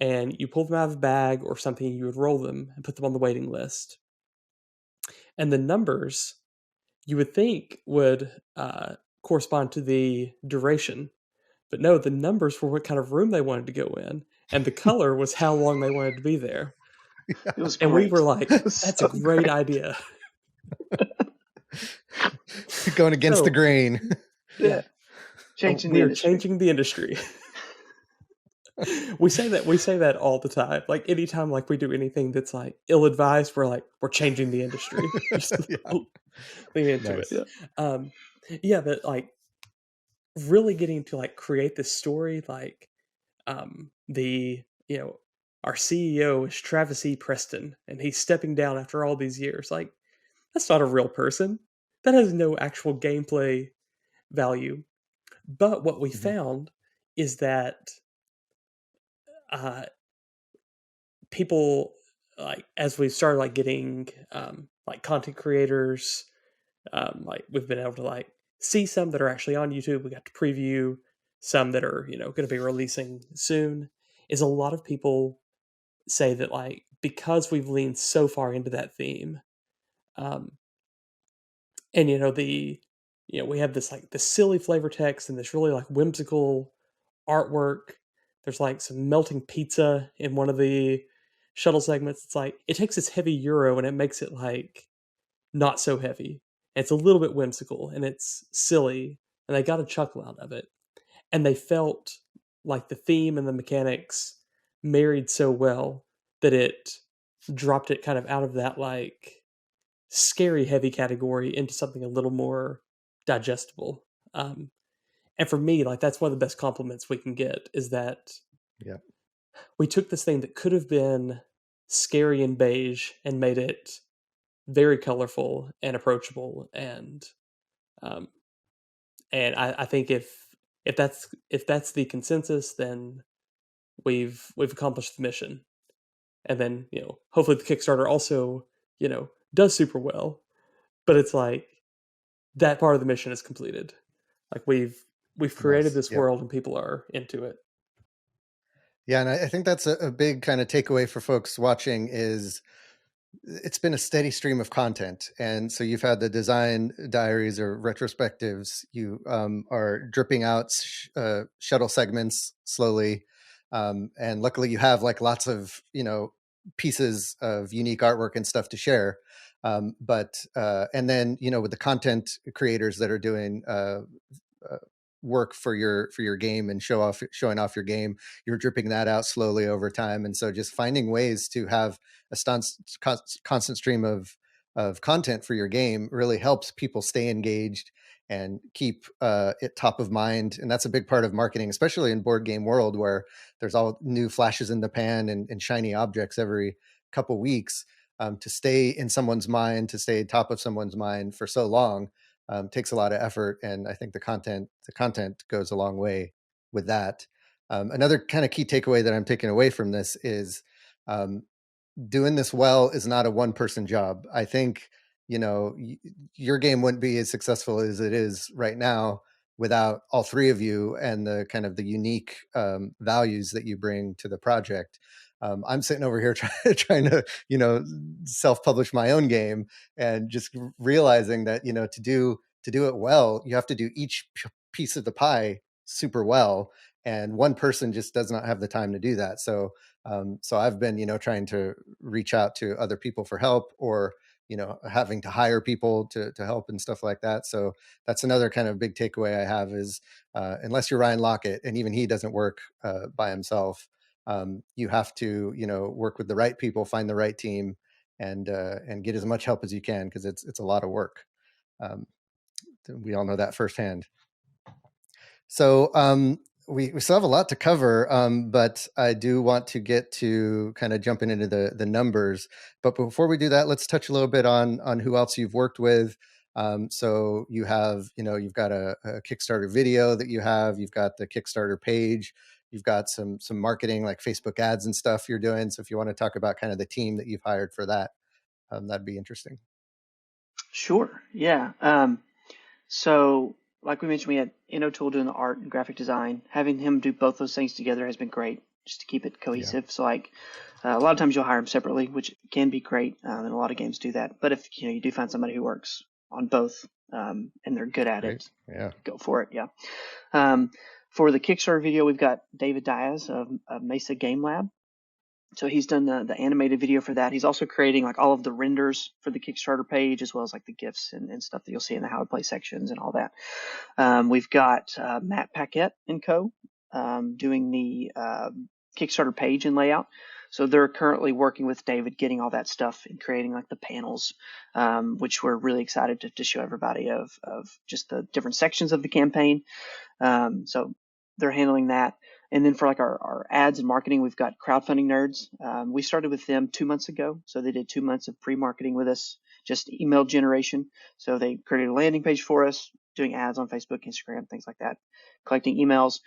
and you pulled them out of a bag or something, you would roll them and put them on the waiting list. And the numbers you would think would correspond to the duration. But no, the numbers were what kind of room they wanted to go in. And the color was how long they wanted to be there. Yeah. It was and great. We were like, that's so a great idea. Going against the grain. Yeah. We're changing the industry. we say that all the time. Like anytime like we do anything that's like ill-advised, we're like, we're changing the industry. Lean into it. Yeah, but like really getting to like create this story, like our CEO is Travis E. Preston, and he's stepping down after all these years. Like, that's not a real person. That has no actual gameplay value. But what we found is that people, like, as we started like getting like content creators Like we've been able to like see some that are actually on YouTube. We got to preview some that are going to be releasing soon. Is a lot of people say that like because we've leaned so far into that theme, um, and we have this like this silly flavor text and this really like whimsical artwork. There's like some melting pizza in one of the shuttle segments. It's like it takes this heavy euro and it makes it like not so heavy. It's a little bit whimsical and it's silly, and they got a chuckle out of it. And they felt like the theme and the mechanics married so well that it dropped it kind of out of that like scary heavy category into something a little more digestible. And for me, like that's one of the best compliments we can get is that Yeah. we took this thing that could have been scary and beige and made it very colorful and approachable, um, and I think if that's the consensus, then we've accomplished the mission. And then hopefully the Kickstarter also does super well, but it's like that part of the mission is completed. Like we've created Nice. this Yep. world and people are into it. Yeah, and I think that's a big kind of takeaway for folks watching is it's been a steady stream of content. And so you've had the design diaries or retrospectives. You are dripping out shuttle segments slowly. And luckily you have like lots of, pieces of unique artwork and stuff to share. And then, with the content creators that are doing work for your game and showing off your game, you're dripping that out slowly over time. And so just finding ways to have a constant stream of content for your game really helps people stay engaged and keep it top of mind. And that's a big part of marketing, especially in board game world where there's all new flashes in the pan and shiny objects every couple weeks. To stay in someone's mind, to stay top of someone's mind for so long takes a lot of effort. And I think the content goes a long way with that. Another kind of key takeaway that I'm taking away from this is doing this well is not a one-person job. I think, your game wouldn't be as successful as it is right now without all three of you and the kind of the unique values that you bring to the project. I'm sitting over here trying to, self-publish my own game and just realizing that, to do it well, you have to do each piece of the pie super well. And one person just does not have the time to do that. So I've been, trying to reach out to other people for help or, having to hire people to help and stuff like that. So that's another kind of big takeaway I have is unless you're Ryan Lockett, and even he doesn't work by himself, you have to, work with the right people, find the right team, and get as much help as you can because it's a lot of work. We all know that firsthand. So we still have a lot to cover, but I do want to get to kind of jumping into the numbers. But before we do that, let's touch a little bit on who else you've worked with. So you have, you've got a Kickstarter video that you've got the Kickstarter page, you've got some marketing like Facebook ads and stuff you're doing. So if you want to talk about kind of the team that you've hired for that, that'd be interesting. Sure. Yeah. So like we mentioned, we had Tool doing the art and graphic design. Having him do both those things together has been great just to keep it cohesive. Yeah. So like a lot of times you'll hire them separately, which can be great. And a lot of games do that. But if you do find somebody who works on both and they're good at it, go for it. Yeah. For the Kickstarter video, we've got David Diaz of Mesa Game Lab. So he's done the animated video for that. He's also creating like all of the renders for the Kickstarter page, as well as like the GIFs and stuff that you'll see in the how to play sections and all that. We've got Matt Paquette and co. Doing the Kickstarter page and layout. So they're currently working with David, getting all that stuff and creating like the panels, which we're really excited to show everybody of just the different sections of the campaign. So they're handling that. And then for like our ads and marketing, we've got Crowdfunding Nerds. We started with them 2 months ago. So they did 2 months of pre-marketing with us, just email generation. So they created a landing page for us, doing ads on Facebook, Instagram, things like that, collecting emails.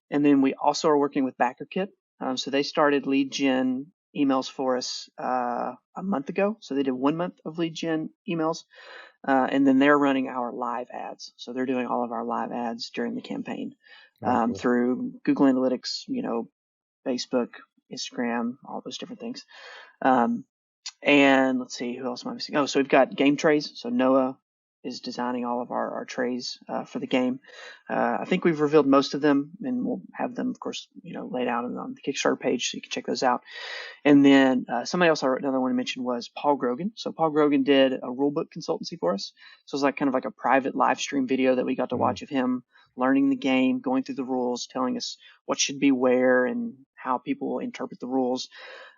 And then we also are working with BackerKit. So they started lead gen emails for us a month ago. So they did 1 month of lead gen emails. And then they're running our live ads. So they're doing all of our live ads during the campaign Cool. through Google Analytics, Facebook, Instagram, all those different things. And let's see, who else am I missing? Oh, so we've got game trays. So Noah is designing all of our trays for the game. I think we've revealed most of them, and we'll have them, of course, laid out on the Kickstarter page, so you can check those out. And then somebody else, another one I mentioned was Paul Grogan. So Paul Grogan did a rulebook consultancy for us. So it was like kind of like a private live stream video that we got to watch of him learning the game, going through the rules, telling us what should be where and how people will interpret the rules.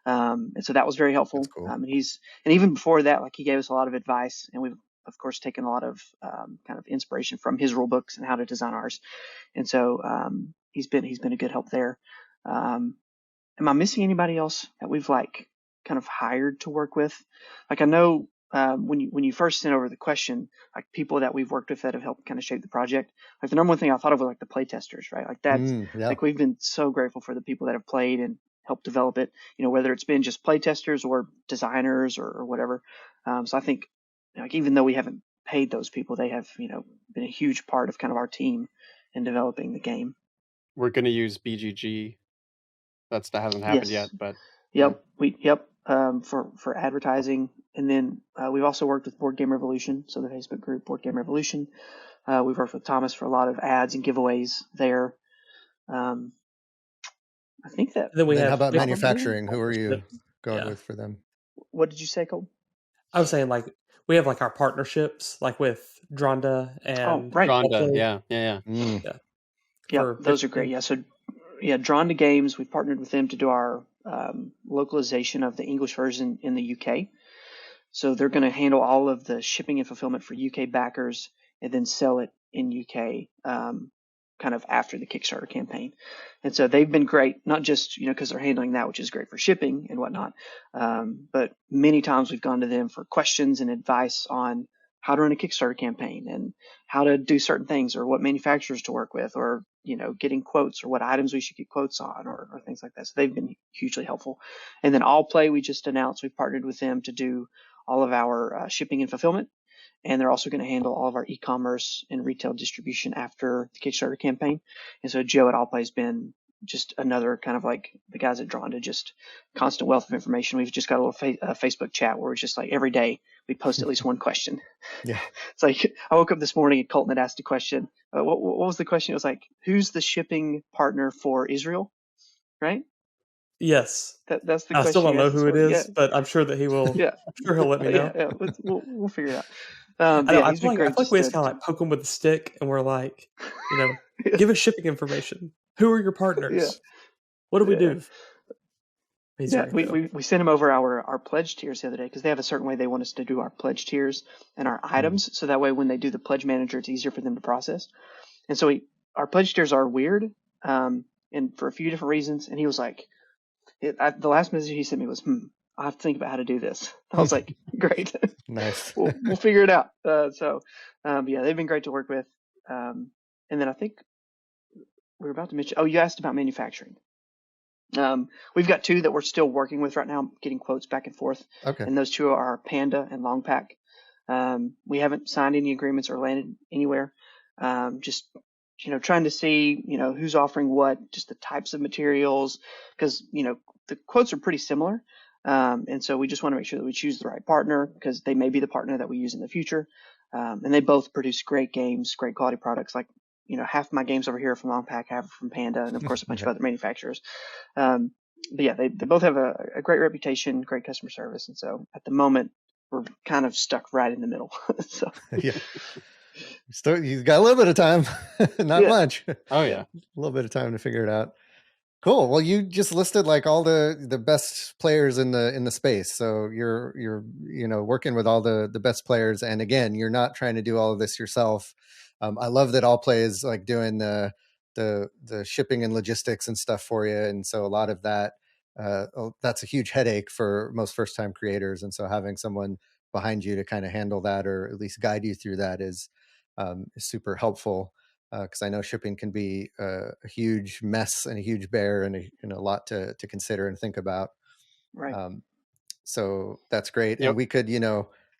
And so that was very helpful. That's cool. And even before that, like, he gave us a lot of advice, and we've of course taken a lot of kind of inspiration from his rule books and how to design ours. And so he's been a good help there. Am I missing anybody else that we've like kind of hired to work with? Like, I know when you first sent over the question, like people that we've worked with that have helped kind of shape the project, like the number one thing I thought of was like the play testers, right? Like that's like, we've been so grateful for the people that have played and helped develop it, whether it's been just play testers or designers or whatever. So I think, like, even though we haven't paid those people, they have, been a huge part of kind of our team in developing the game. We're going to use BGG. That hasn't happened yet, but for advertising. And then we've also worked with Board Game Revolution, so the Facebook group Board Game Revolution. We've worked with Thomas for a lot of ads and giveaways there. I think that. Then how about manufacturing? Who are you going with for them? What did you say, Cole? I was saying, like, we have like our partnerships, like with Dronda and Dronda, yeah, those are great. Yeah, so Dronda Games, we partnered with them to do our localization of the English version in the UK. So they're going to handle all of the shipping and fulfillment for UK backers, and then sell it in UK kind of after the Kickstarter campaign. And so they've been great, not just, because they're handling that, which is great for shipping and whatnot. But many times we've gone to them for questions and advice on how to run a Kickstarter campaign and how to do certain things, or what manufacturers to work with, or, getting quotes, or what items we should get quotes on, or things like that. So they've been hugely helpful. And then All Play, we just announced we've partnered with them to do all of our shipping and fulfillment. And they're also going to handle all of our e-commerce and retail distribution after the Kickstarter campaign. And so Joe at Allplay has been just another kind of like the guys at Drawn to just constant wealth of information. We've just got a little Facebook chat where it's just like every day we post at least one question. Yeah. It's like I woke up this morning and Colton had asked a question. What was the question? It was like, who's the shipping partner for Israel? Right? Yes. That's the I question. I still don't know who it is, but I'm sure that he will. I'm sure he'll let me know. Yeah. We'll figure it out. I feel like we just kind of like poke him with a stick, and we're like, give us shipping information. Who are your partners? Yeah. What do we do? We sent him over our pledge tiers the other day, because they have a certain way they want us to do our pledge tiers and our items, so that way when they do the pledge manager, it's easier for them to process. And so our pledge tiers are weird, and for a few different reasons. And he was like, the last message he sent me was, I have to think about how to do this. I was like, great. Nice. we'll figure it out. They've been great to work with. And then I think we were about to mention, you asked about manufacturing. We've got two that we're still working with right now, getting quotes back and forth. Okay. And those two are Panda and Longpack. We haven't signed any agreements or landed anywhere. Just trying to see, who's offering what, just the types of materials, because, the quotes are pretty similar. And so we just want to make sure that we choose the right partner, because they may be the partner that we use in the future. And they both produce great games, great quality products. Like, half of my games over here are from Longpack, half are from Panda, and of course a bunch of other manufacturers. They both have a great reputation, great customer service. And so at the moment, we're kind of stuck right in the middle. So yeah. You've got a little bit of time, not much. Oh yeah, a little bit of time to figure it out. Cool. Well, you just listed like all the best players in the space. So you're working with all the best players, and again, you're not trying to do all of this yourself. I love that All Play is like doing the shipping and logistics and stuff for you, and so a lot of that that's a huge headache for most first time creators, and so having someone behind you to kind of handle that, or at least guide you through that, is super helpful, because I know shipping can be a huge mess and a huge bear, and a lot to consider and think about. Right. So that's great. Yep. And we could,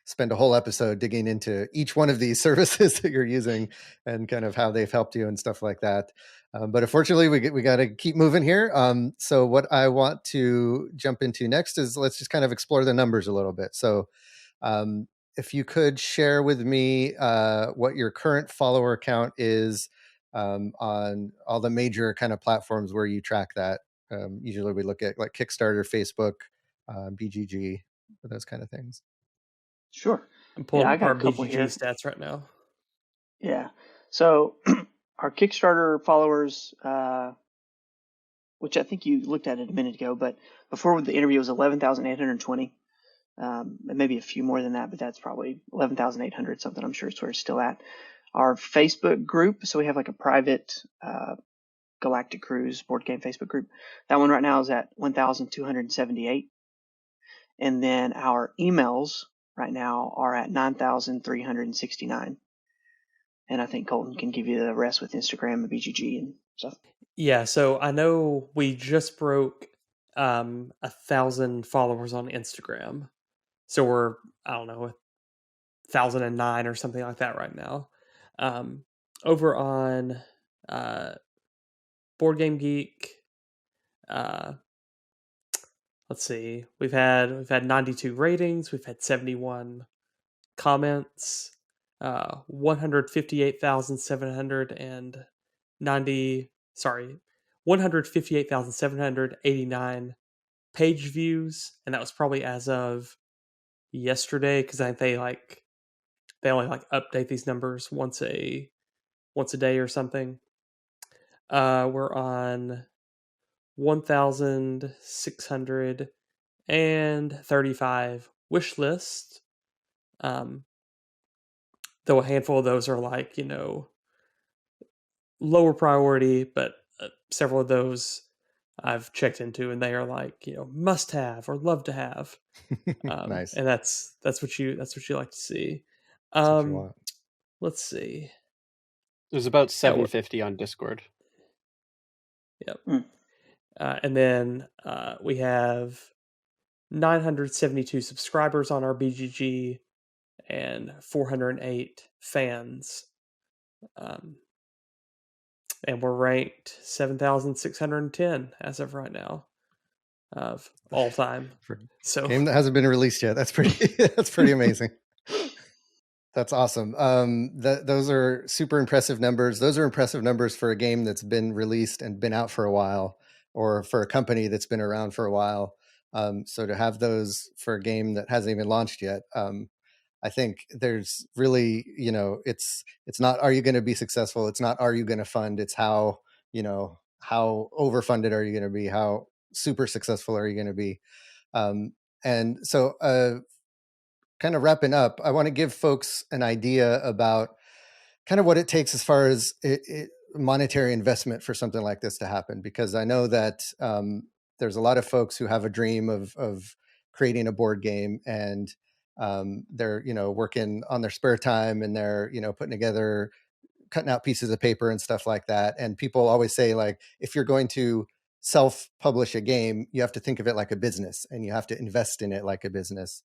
spend a whole episode digging into each one of these services that you're using and kind of how they've helped you and stuff like that. But unfortunately, we got to keep moving here. So what I want to jump into next is let's just kind of explore the numbers a little bit. So if you could share with me what your current follower count is on all the major kind of platforms where you track that. Usually we look at like Kickstarter, Facebook, BGG, those kind of things. Sure. I'm pulling I up got our a couple BGG here. stats right now. Yeah. So our Kickstarter followers, which I think you looked at it a minute ago, but before the interview was 11,820. And maybe a few more than that, but that's probably 11,800 something. I'm sure it's where it's still at. Our Facebook group, so we have like a private Galactic Cruise board game Facebook group. That one right now is at 1,278. And then our emails right now are at 9,369. And I think Colton can give you the rest with Instagram and BGG and stuff. Yeah, so I know we just broke 1,000 followers on Instagram. So we're, I don't know, 1,009 or something like that right now. Over on Board Game Geek, let's see, we've had 92 ratings, we've had 71 comments, 158,789 page views, and that was probably as of yesterday, because I think they only update these numbers once a day or something. We're on 1,635 wish lists. Though a handful of those are lower priority, but several of those I've checked into, and they are must have or love to have. Nice. And that's what you like to see. That's what you want. Let's see. There's about 750 on Discord. Yep. And then we have 972 subscribers on our BGG and 408 fans. And we're ranked 7,610 as of right now of all time. So game that hasn't been released yet. That's pretty amazing. That's awesome. Those are super impressive numbers. Those are impressive numbers for a game that's been released and been out for a while, or for a company that's been around for a while. So to have those for a game that hasn't even launched yet, I think there's really, it's not, are you going to be successful? It's not, are you going to fund? It's how overfunded are you going to be? How super successful are you going to be? And so, kind of wrapping up, I want to give folks an idea about kind of what it takes as far as monetary investment for something like this to happen, because I know that there's a lot of folks who have a dream of creating a board game, and they're working on their spare time, and they're putting together, cutting out pieces of paper and stuff like that. And people always say, like, if you're going to self-publish a game, you have to think of it like a business, and you have to invest in it like a business.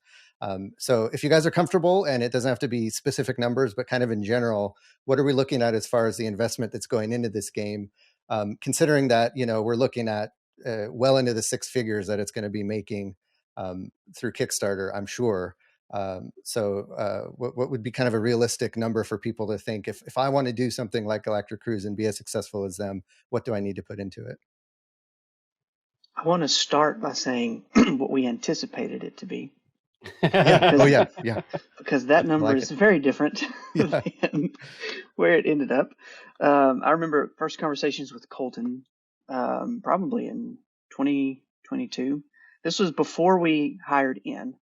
So if you guys are comfortable, and it doesn't have to be specific numbers, but kind of in general, what are we looking at as far as the investment that's going into this game? Considering that, we're looking at well into the six figures that it's going to be making through Kickstarter, I'm sure. So what would be kind of a realistic number for people to think, if I want to do something like Galactic Cruise and be as successful as them, what do I need to put into it? I want to start by saying what we anticipated it to be. Yeah. Because that number is very different than where it ended up. I remember first conversations with Colton, probably in 2022. This was before we hired in.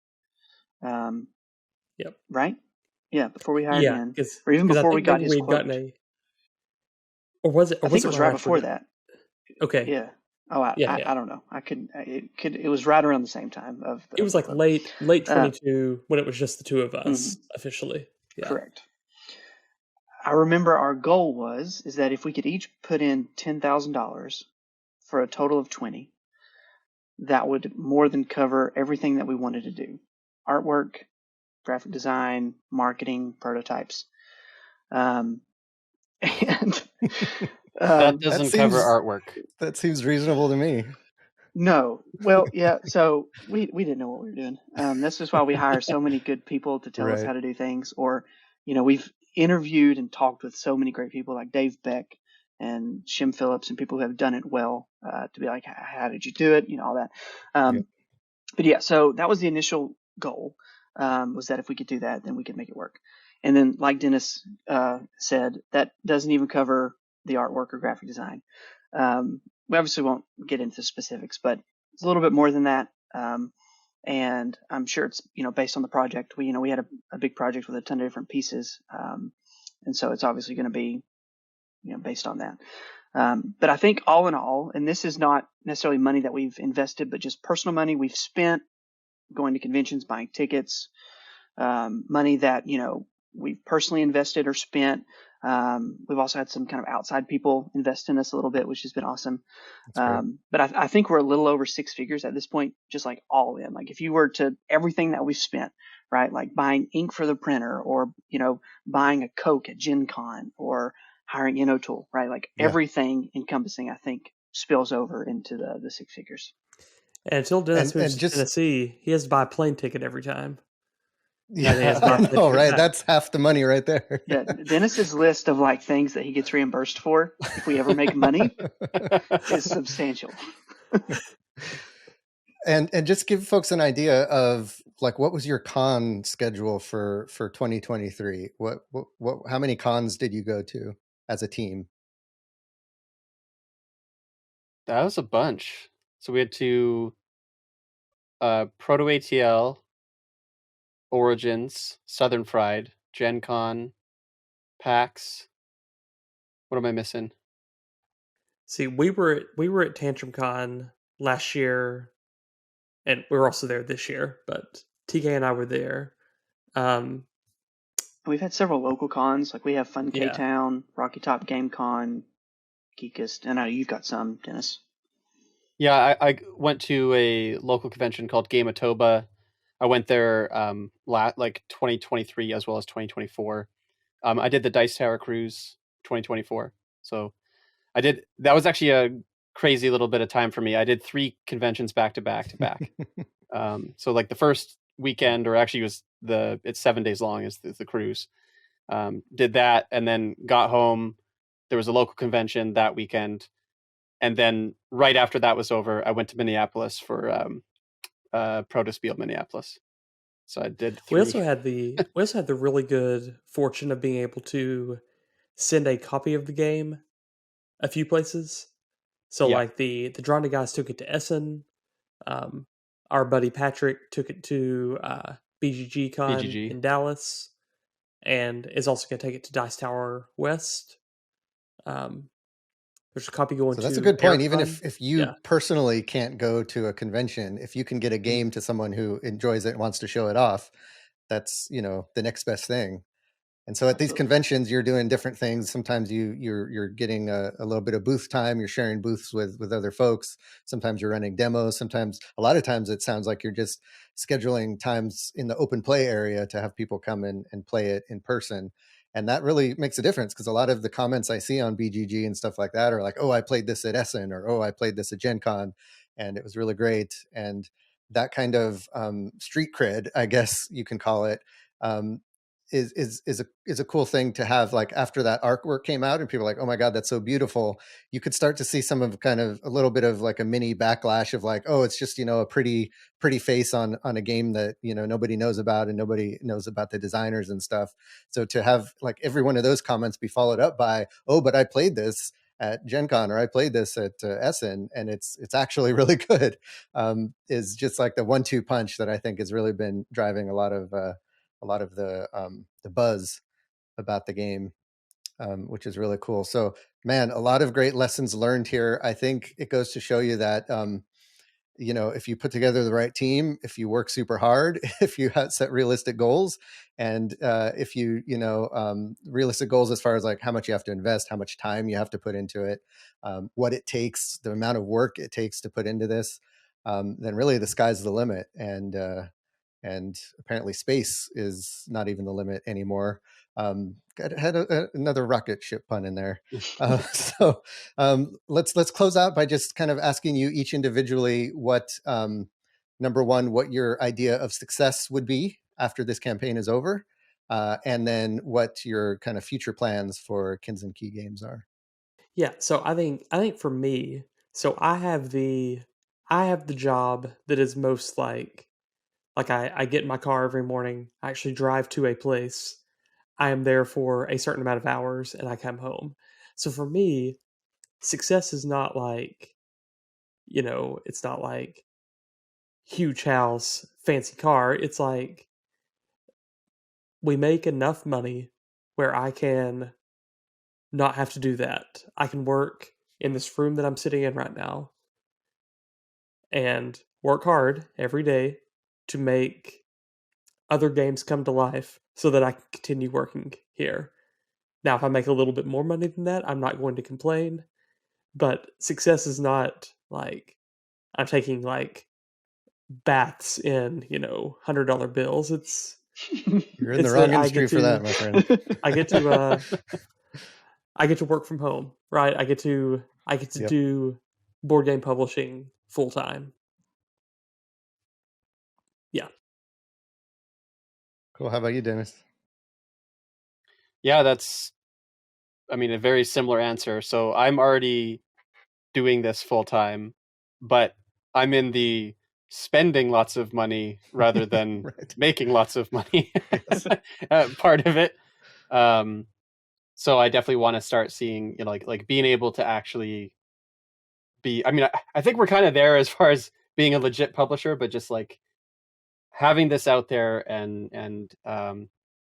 Yep. Right? Yeah, before we hired in, or even because before we got his quote. Or was it? Or I think it was right before that. Okay. Yeah. Oh, I don't know. It was right around the same time of. It was like late 22 when it was just the two of us officially. Yeah. Correct. I remember our goal is that if we could each put in $10,000 for a total of 20, that would more than cover everything that we wanted to do: artwork, graphic design, marketing, prototypes. And That doesn't cover artwork. That seems reasonable to me. No. Well, yeah. So we didn't know what we were doing. This is why we hire so many good people to tell us how to do things. Or, we've interviewed and talked with so many great people like Dave Beck and Shem Philips and people who have done it well, to be like, how did you do it? All that. But yeah, so that was the initial goal, was that if we could do that, then we could make it work. And then, like Dennis said, that doesn't even cover the artwork or graphic design. We obviously won't get into specifics, but it's a little bit more than that. And I'm sure it's, based on the project. We had a big project with a ton of different pieces. And so it's obviously going to be, based on that. But I think all in all, and this is not necessarily money that we've invested, but just personal money we've spent going to conventions, buying tickets, money that, we've personally invested or spent. We've also had some kind of outside people invest in us a little bit, which has been awesome. But I think we're a little over six figures at this point, just like all in. Like if you were to everything that we've spent, right? Like buying ink for the printer, or, buying a Coke at Gen Con, or hiring InnoTool, right? Like everything encompassing, I think, spills over into the six figures. And until Dennis moves to Tennessee, he has to buy a plane ticket every time. Yeah, I know, right? That's half the money right there. Yeah, Dennis's list of like things that he gets reimbursed for if we ever make money is substantial. And just give folks an idea of like, what was your con schedule for 2023? What how many cons did you go to as a team? That was a bunch. So we had to Proto ATL, Origins, Southern Fried, Gen Con, PAX. What am I missing? See, we were at Tantrum Con last year, and we were also there this year, but TK and I were there. We've had several local cons, like we have Fun K-Town, Rocky Top Game Con, Geekist, and I know you've got some, Dennis. Yeah, I went to a local convention called Gamatoba. I went there like 2023 as well as 2024. I did the Dice Tower Cruise 2024. So that was actually a crazy little bit of time for me. I did 3 conventions back to back to back. So like the first weekend, or actually it's 7 days long, is the cruise. Did that, and then got home. There was a local convention that weekend. And then right after that was over, I went to Minneapolis for Protospiel Minneapolis. So I did 3. We also had the really good fortune of being able to send a copy of the game a few places. So like the Dronda guys took it to Essen. Our buddy Patrick took it to BGG Con in Dallas, and is also going to take it to Dice Tower West. There's a copy going to. So that's a good point. Even if you personally can't go to a convention, if you can get a game to someone who enjoys it and wants to show it off, that's the next best thing. And so at these conventions, you're doing different things. Sometimes you're getting a little bit of booth time. You're sharing booths with other folks. Sometimes you're running demos. A lot of times it sounds like you're just scheduling times in the open play area to have people come in and play it in person. And that really makes a difference, because a lot of the comments I see on BGG and stuff like that are like, oh, I played this at Essen, or, oh, I played this at Gen Con, and it was really great. And that kind of street cred, I guess you can call it, is a cool thing to have. Like after that artwork came out and people were like, oh my God, that's so beautiful, you could start to see some of kind of a little bit of like a mini backlash of like, oh, it's just, a pretty face on a game that, nobody knows about, and nobody knows about the designers and stuff. So to have like every one of those comments be followed up by, oh, but I played this at Gen Con, or I played this at Essen, and it's actually really good, is just like the 1-2 punch that I think has really been driving a lot of the buzz about the game, which is really cool. So, man, a lot of great lessons learned here. I think it goes to show you that, if you put together the right team, if you work super hard, if you set realistic goals, and if you, realistic goals as far as like how much you have to invest, how much time you have to put into it, what it takes, the amount of work it takes to put into this. then really the sky's the limit. And apparently space is not even the limit anymore. Had another rocket ship pun in there. So let's close out by just kind of asking you each individually what, number one, what your idea of success would be after this campaign is over, and then what your kind of future plans for Kins and Key Games are. Yeah, so I think for me, so I have the job that is most like I get in my car every morning, I actually drive to a place, I am there for a certain amount of hours, and I come home. So for me, success is not like, it's not like huge house, fancy car. It's like we make enough money where I can not have to do that. I can work in this room that I'm sitting in right now and work hard every day to make other games come to life so that I can continue working here. Now, if I make a little bit more money than that, I'm not going to complain. But success is not like I'm taking like baths in, $100 bills. You're in the It's wrong that I industry get for that, my friend. I get to I get to work from home, right? I get to Yep. do board game publishing full time. Yeah. Cool. How about you, Dennis? Yeah, that's, I mean, a very similar answer. So I'm already doing this full time, but I'm in the spending lots of money rather than Right. making lots of money Yes. part of it. So I definitely want to start seeing, like being able to actually be, I mean, I think we're kind of there as far as being a legit publisher, but just like having this out there and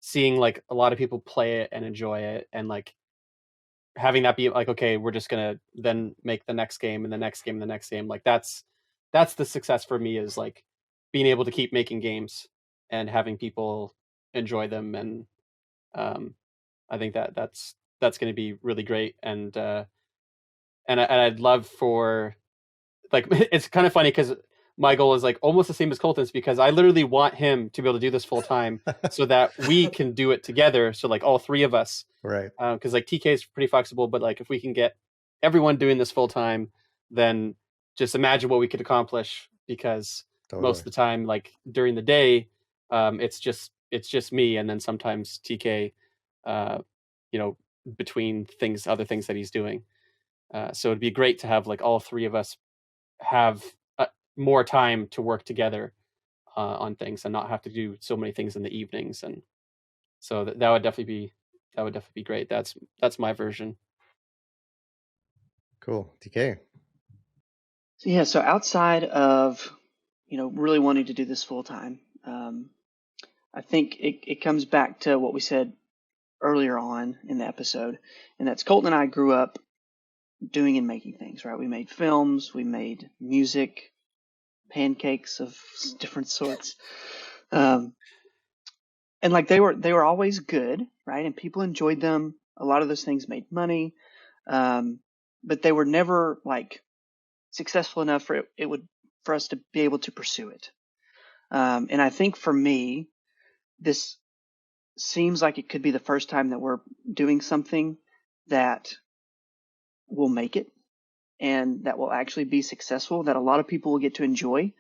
seeing like a lot of people play it and enjoy it, and like having that be like, okay, we're just gonna then make the next game and the next game and the next game. Like that's the success for me, is like being able to keep making games and having people enjoy them. And I think that's going to be really great. And I'd love for, like, it's kind of funny because my goal is like almost the same as Colton's, because I literally want him to be able to do this full time so that we can do it together. So like all three of us, Right. because like TK is pretty flexible, but like if we can get everyone doing this full time, then just imagine what we could accomplish. Because most of the time, like during the day, it's just me, and then sometimes TK, between other things that he's doing. So it'd be great to have like all three of us have more time to work together on things and not have to do so many things in the evenings. And so that would definitely be great. That's my version. Cool. TK. So yeah, so outside of, really wanting to do this full time, I think it comes back to what we said earlier on in the episode, and that's Colton and I grew up doing and making things, right? We made films, we made music, pancakes of different sorts. And like they were always good, right? And people enjoyed them. A lot of those things made money. But they were never like successful enough for us to be able to pursue it. And I think for me, this seems like it could be the first time that we're doing something that will make it and that will actually be successful, that a lot of people will get to enjoy,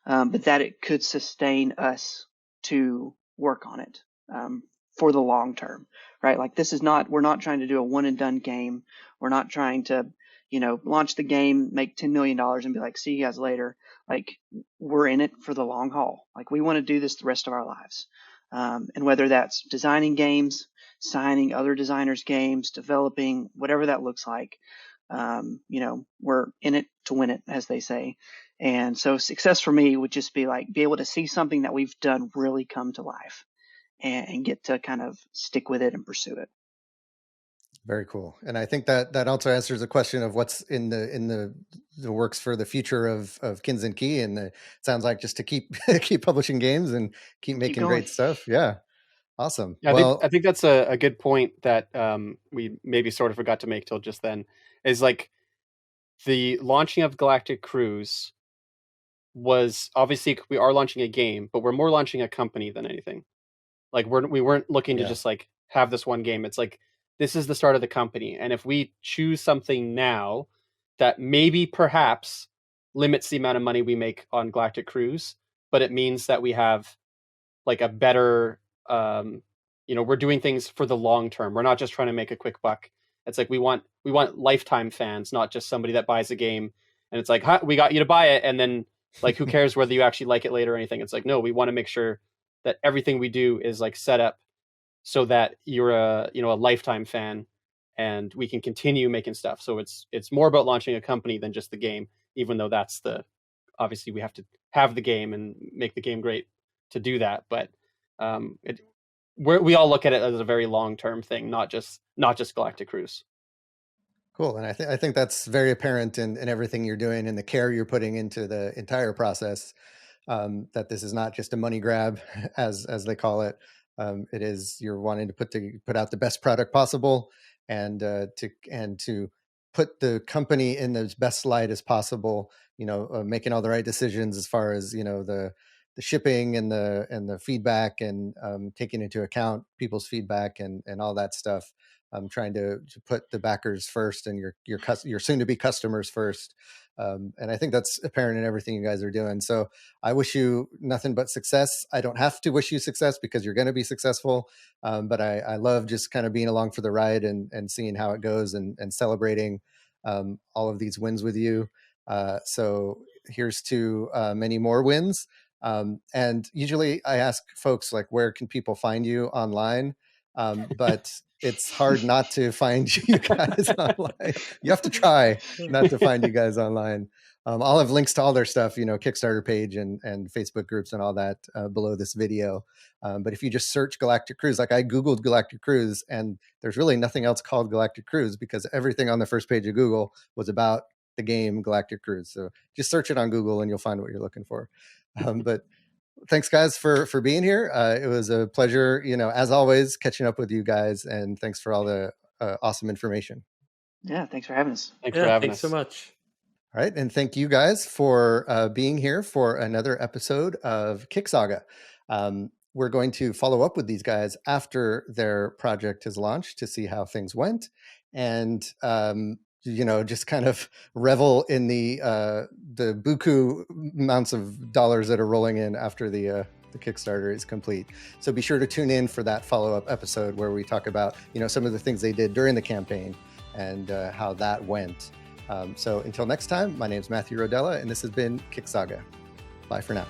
but that it could sustain us to work on it for the long term, right? Like we're not trying to do a one and done game. We're not trying to, launch the game, make $10 million and be like, see you guys later. Like we're in it for the long haul. Like we want to do this the rest of our lives. And whether that's designing games, signing other designers' games, developing, whatever that looks like, we're in it to win it, as they say. And so success for me would just be like, be able to see something that we've done really come to life and get to kind of stick with it and pursue it. Very cool. And I think that also answers the question of what's in the works for the future of Kins and Key. And it sounds like just to keep publishing games and keep making great stuff. Yeah. Awesome. Yeah, well, I think that's a good point that we maybe sort of forgot to make till just then, is like the launching of Galactic Cruise was obviously we are launching a game, but we're more launching a company than anything. Like we weren't looking to just like have this one game. It's like, this is the start of the company. And if we choose something now that maybe perhaps limits the amount of money we make on Galactic Cruise, but it means that we have like a better, we're doing things for the long term. We're not just trying to make a quick buck. It's like we want lifetime fans, not just somebody that buys a game and it's like, we got you to buy it, and then like who cares whether you actually like it later or anything. It's like, no, we want to make sure that everything we do is like set up so that you're a lifetime fan and we can continue making stuff. So it's more about launching a company than just the game, even though that's obviously we have to have the game and make the game great to do that. But we all look at it as a very long-term thing, not just Galactic Cruise. Cool. And I think that's very apparent in everything you're doing and the care you're putting into the entire process, that this is not just a money grab, as they call it. It is, you're wanting to put out the best product possible and to put the company in the best light as possible, making all the right decisions as far as, the shipping and the feedback and taking into account people's feedback and all that stuff. Trying to put the backers first and your soon to be customers first. And I think that's apparent in everything you guys are doing. So I wish you nothing but success. I don't have to wish you success because you're going to be successful. But I love just kind of being along for the ride and seeing how it goes and celebrating all of these wins with you. So here's to many more wins. And usually I ask folks, like, where can people find you online? But it's hard not to find you guys online. You have to try not to find you guys online. I'll have links to all their stuff, Kickstarter page and Facebook groups and all that below this video. But if you just search Galactic Cruise, like I Googled Galactic Cruise, and there's really nothing else called Galactic Cruise because everything on the first page of Google was about the game Galactic Cruise. So just search it on Google and you'll find what you're looking for. But thanks, guys, for being here. It was a pleasure, as always, catching up with you guys. And thanks for all the awesome information. Yeah, thanks for having us. Thanks for having us. Thanks so much. All right. And thank you guys for being here for another episode of KickSaga. We're going to follow up with these guys after their project is launched to see how things went. And just kind of revel in the buku amounts of dollars that are rolling in after the Kickstarter is complete. So be sure to tune in for that follow-up episode where we talk about, some of the things they did during the campaign and how that went. So until next time, my name is Matthew Rodella, and this has been KickSaga. Bye for now.